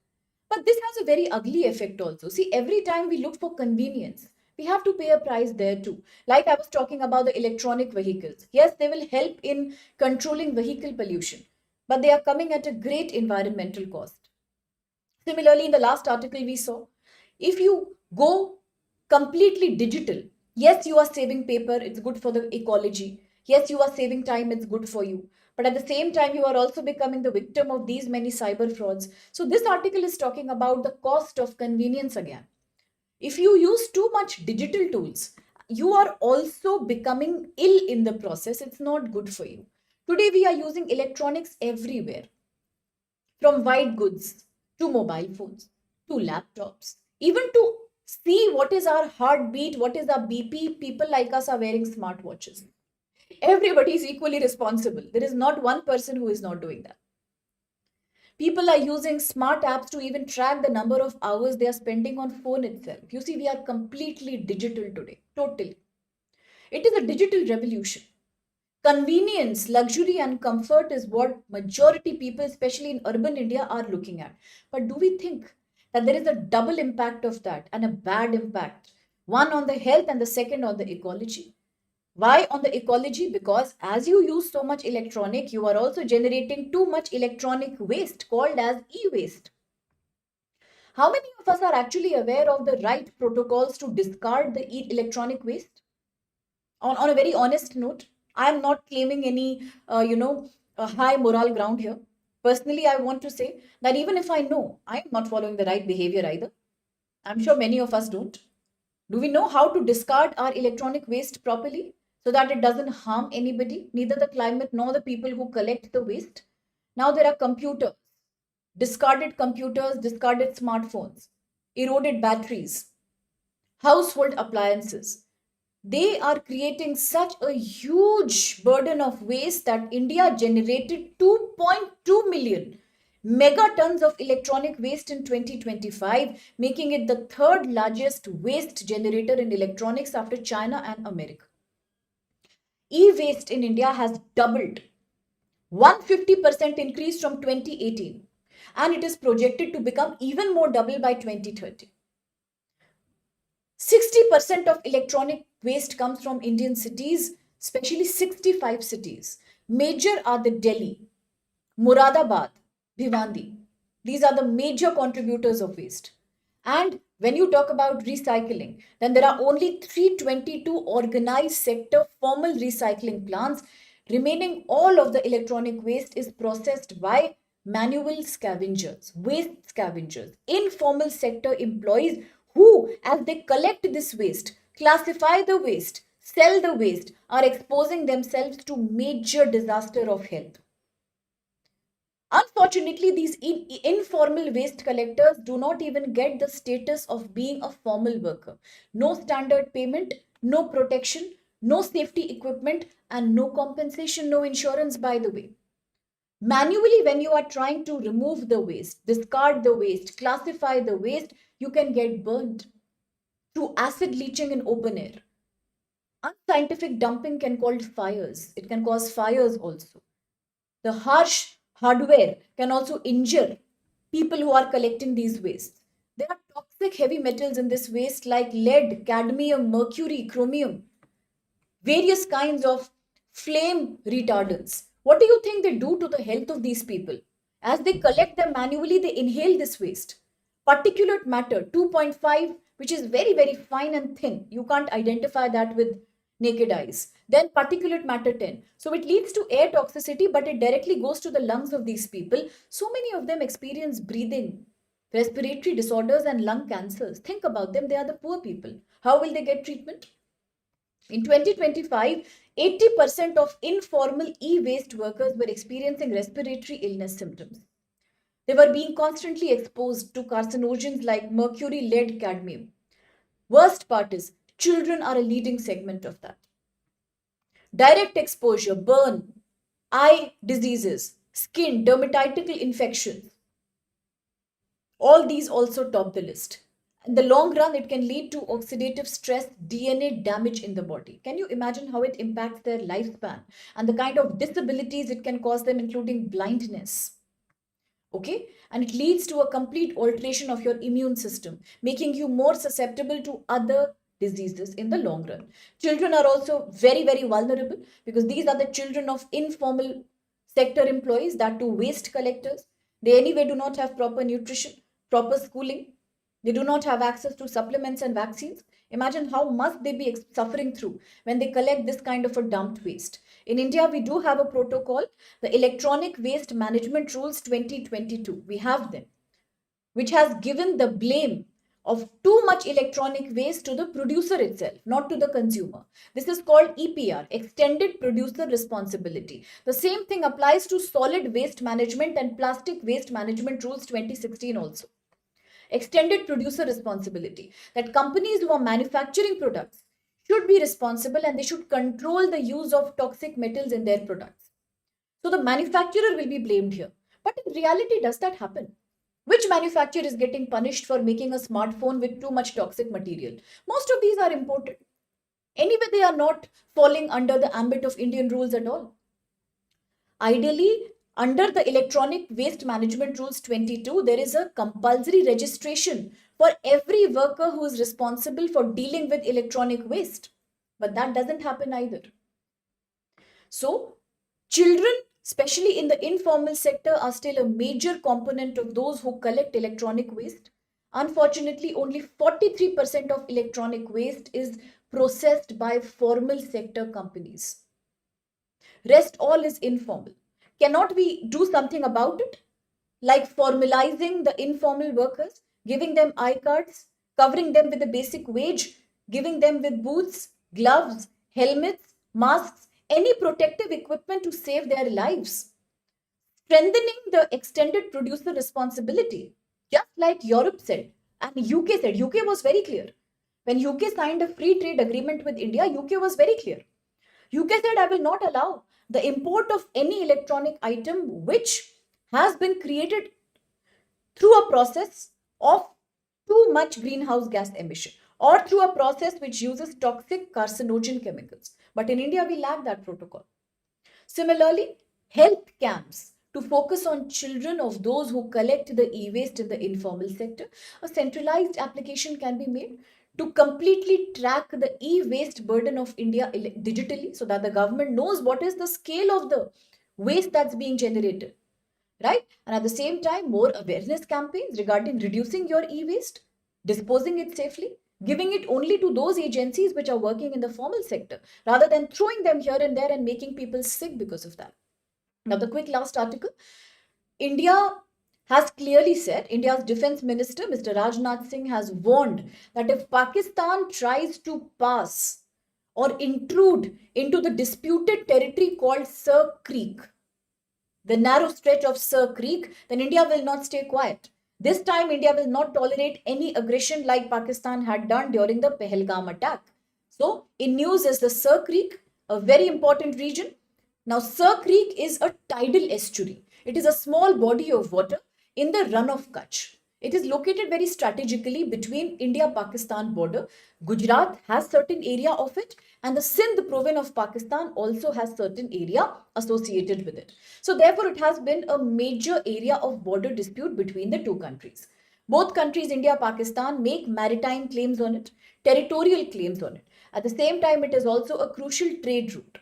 But this has a very ugly effect also. See, every time we look for convenience, we have to pay a price there too. Like I was talking about the electronic vehicles. Yes, they will help in controlling vehicle pollution, but they are coming at a great environmental cost. Similarly, in the last article we saw, if you go completely digital, yes, you are saving paper, it's good for the ecology. Yes, you are saving time, it's good for you. But at the same time, you are also becoming the victim of these many cyber frauds. So, this article is talking about the cost of convenience again. If you use too much digital tools, you are also becoming ill in the process. It's not good for you. Today, we are using electronics everywhere, from white goods to mobile phones to laptops, even to see what is our heartbeat, what is our BP. People like us are wearing smartwatches. Everybody is equally responsible. There is not one person who is not doing that. People are using smart apps to even track the number of hours they are spending on phone itself. You see, we are completely digital today. Totally. It is a digital revolution. Convenience, luxury, and comfort is what majority people, especially in urban India, are looking at. But do we think that there is a double impact of that and a bad impact? One on the health and the second on the ecology. Why on the ecology? Because as you use so much electronic, you are also generating too much electronic waste called as e-waste. How many of us are actually aware of the right protocols to discard the electronic waste? On a very honest note, I am not claiming any, a high moral ground here. Personally, I want to say that even if I know I am not following the right behavior either, I'm sure many of us don't. Do we know how to discard our electronic waste properly so that it doesn't harm anybody, neither the climate nor the people who collect the waste? Now there are computers, discarded smartphones, eroded batteries, household appliances. They are creating such a huge burden of waste that India generated 2.2 million megatons of electronic waste in 2025, making it the third largest waste generator in electronics after China and America. E-waste in India has doubled, 150% increase from 2018, and it is projected to become even more double by 2030. 60% of electronic waste comes from Indian cities, especially 65 cities. Major are the Delhi, Muradabad, Bhiwandi. These are the major contributors of waste. And when you talk about recycling, then there are only 322 organized sector formal recycling plants. Remaining all of the electronic waste is processed by manual scavengers, waste scavengers, informal sector employees who, as they collect this waste, classify the waste, sell the waste, are exposing themselves to major disaster of health. Unfortunately, these informal waste collectors do not even get the status of being a formal worker. No standard payment, no protection, no safety equipment, and no compensation, no insurance, by the way. Manually, when you are trying to remove the waste, discard the waste, classify the waste, you can get burnt to acid leaching in open air. Unscientific dumping can cause fires. It can cause fires also. The harsh hardware can also injure people who are collecting these wastes. There are toxic heavy metals in this waste like lead, cadmium, mercury, chromium, various kinds of flame retardants. What do you think they do to the health of these people? As they collect them manually, they inhale this waste. Particulate matter 2.5, which is very, very fine and thin. You can't identify that with naked eyes. Then particulate matter 10. So it leads to air toxicity, but it directly goes to the lungs of these people. So many of them experience breathing, respiratory disorders, and lung cancers. Think about them. They are the poor people. How will they get treatment? In 2025, 80% of informal e-waste workers were experiencing respiratory illness symptoms. They were being constantly exposed to carcinogens like mercury, lead, cadmium. Worst part is, children are a leading segment of that. Direct exposure, burn, eye diseases, skin, dermatitis infections. All these also top the list. In the long run, it can lead to oxidative stress, DNA damage in the body. Can you imagine how it impacts their lifespan and the kind of disabilities it can cause them, including blindness? Okay, and it leads to a complete alteration of your immune system, making you more susceptible to other diseases in the long run. Children are also very, very vulnerable because these are the children of informal sector employees, that too waste collectors. They anyway do not have proper nutrition, proper schooling. They do not have access to supplements and vaccines. Imagine how must they be suffering through when they collect this kind of a dumped waste. In India, we do have a protocol, the Electronic Waste Management Rules 2022. We have them, which has given the blame of too much electronic waste to the producer itself, not to the consumer. This is called EPR, Extended Producer Responsibility. The same thing applies to solid waste management and plastic waste management rules 2016 also. Extended producer responsibility, that companies who are manufacturing products should be responsible and they should control the use of toxic metals in their products. So the manufacturer will be blamed here. But in reality, does that happen? Which manufacturer is getting punished for making a smartphone with too much toxic material? Most of these are imported. Anyway, they are not falling under the ambit of Indian rules at all. Ideally, under the Electronic Waste Management Rules 22, there is a compulsory registration for every worker who is responsible for dealing with electronic waste. But that doesn't happen either. So, children, especially in the informal sector, are still a major component of those who collect electronic waste. Unfortunately, only 43% of electronic waste is processed by formal sector companies. Rest all is informal. Cannot we do something about it? Like formalizing the informal workers, giving them iCards, covering them with a basic wage, giving them with boots, gloves, helmets, masks, any protective equipment to save their lives. Strengthening the extended producer responsibility, just like Europe said and UK said. UK was very clear. When UK signed a free trade agreement with India, UK was very clear. UK said, I will not allow the import of any electronic item which has been created through a process of too much greenhouse gas emission or through a process which uses toxic carcinogen chemicals. But in India, we lack that protocol. Similarly, health camps to focus on children of those who collect the e-waste in the informal sector. A centralized application can be made to completely track the e-waste burden of India digitally so that the government knows what is the scale of the waste that's being generated, right? And at the same time, more awareness campaigns regarding reducing your e-waste, disposing it safely, giving it only to those agencies which are working in the formal sector, rather than throwing them here and there and making people sick because of that. Now, the quick last article. India has clearly said, India's defense minister, Mr. Rajnath Singh, has warned that if Pakistan tries to pass or intrude into the disputed territory called Sir Creek, the narrow stretch of Sir Creek, then India will not stay quiet. This time, India will not tolerate any aggression like Pakistan had done during the Pahalgam attack. So, in news is the Sir Creek, a very important region. Now, Sir Creek is a tidal estuary. It is a small body of water in the run of Kutch. It is located very strategically between India-Pakistan border. Gujarat has certain area of it, and the Sindh province of Pakistan also has certain area associated with it. So therefore, it has been a major area of border dispute between the two countries. Both countries, India, Pakistan, make maritime claims on it, territorial claims on it. At the same time, it is also a crucial trade route.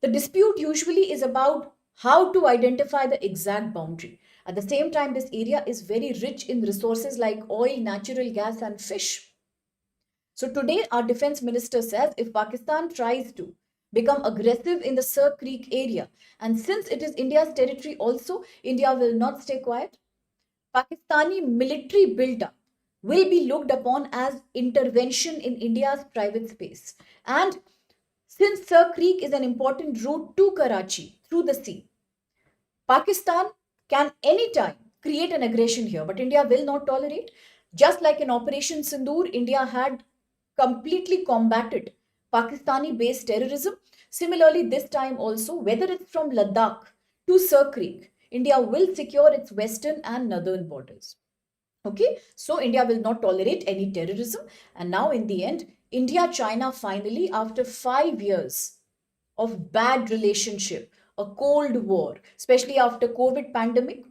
The dispute usually is about how to identify the exact boundary. At the same time, this area is very rich in resources like oil, natural gas, and fish. So today, our defense minister says if Pakistan tries to become aggressive in the Sir Creek area, and since it is India's territory also, India will not stay quiet. Pakistani military build-up will be looked upon as intervention in India's private space. And since Sir Creek is an important route to Karachi through the sea, Pakistan can anytime create an aggression here, but India will not tolerate. Just like in Operation Sindoor, India had completely combated Pakistani based terrorism. Similarly, this time also, whether it's from Ladakh to Sir Creek, India will secure its western and northern borders. Okay, so India will not tolerate any terrorism. And now, in the end, India China finally, after 5 years of bad relationship, a cold war, especially after COVID pandemic,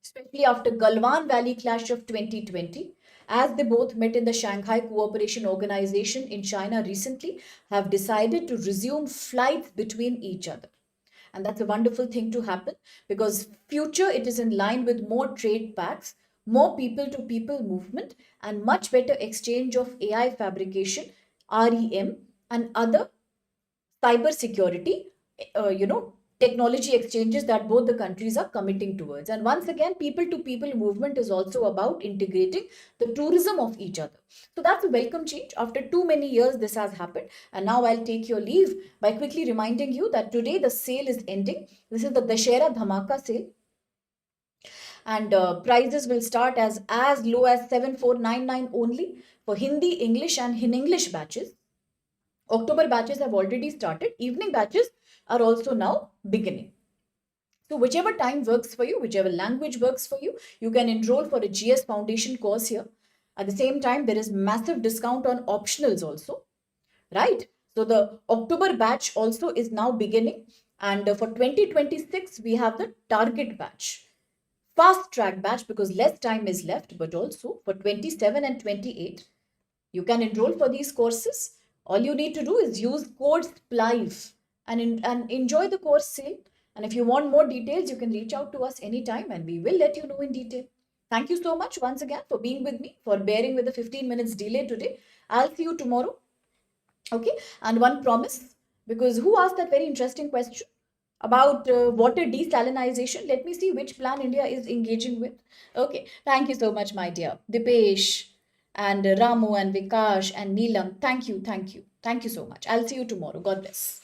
especially after Galwan Valley clash of 2020, as they both met in the Shanghai Cooperation Organization in China recently, have decided to resume flights between each other. And that's a wonderful thing to happen, because future it is in line with more trade pacts, more people to people movement, and much better exchange of AI fabrication, REM, and other cyber security, technology exchanges that both the countries are committing towards. And once again, people to people movement is also about integrating the tourism of each other. So that's a welcome change. After too many years, this has happened. And now I'll take your leave by quickly reminding you that today the sale is ending. This is the Dashera Dhamaka sale, and prices will start as low as 7499 only for Hindi, English, and in English batches. October batches have already started. Evening batches are also now beginning. So, whichever time works for you, whichever language works for you, you can enroll for a GS Foundation course here. At the same time, there is massive discount on optionals also, right? So, the October batch also is now beginning. And for 2026, we have the target batch, fast track batch, because less time is left, but also for 27 and 28, you can enroll for these courses. All you need to do is use code SPLIVE and enjoy the course sale. And if you want more details, you can reach out to us anytime and we will let you know in detail. Thank you so much once again for being with me, for bearing with the 15 minutes delay today. I'll see you tomorrow. Okay. And one promise, because who asked that very interesting question about water desalinization? Let me see which plan India is engaging with. Okay. Thank you so much, my dear Dipesh and Ramu and Vikash and Neelam. Thank you. Thank you. Thank you so much. I'll see you tomorrow. God bless.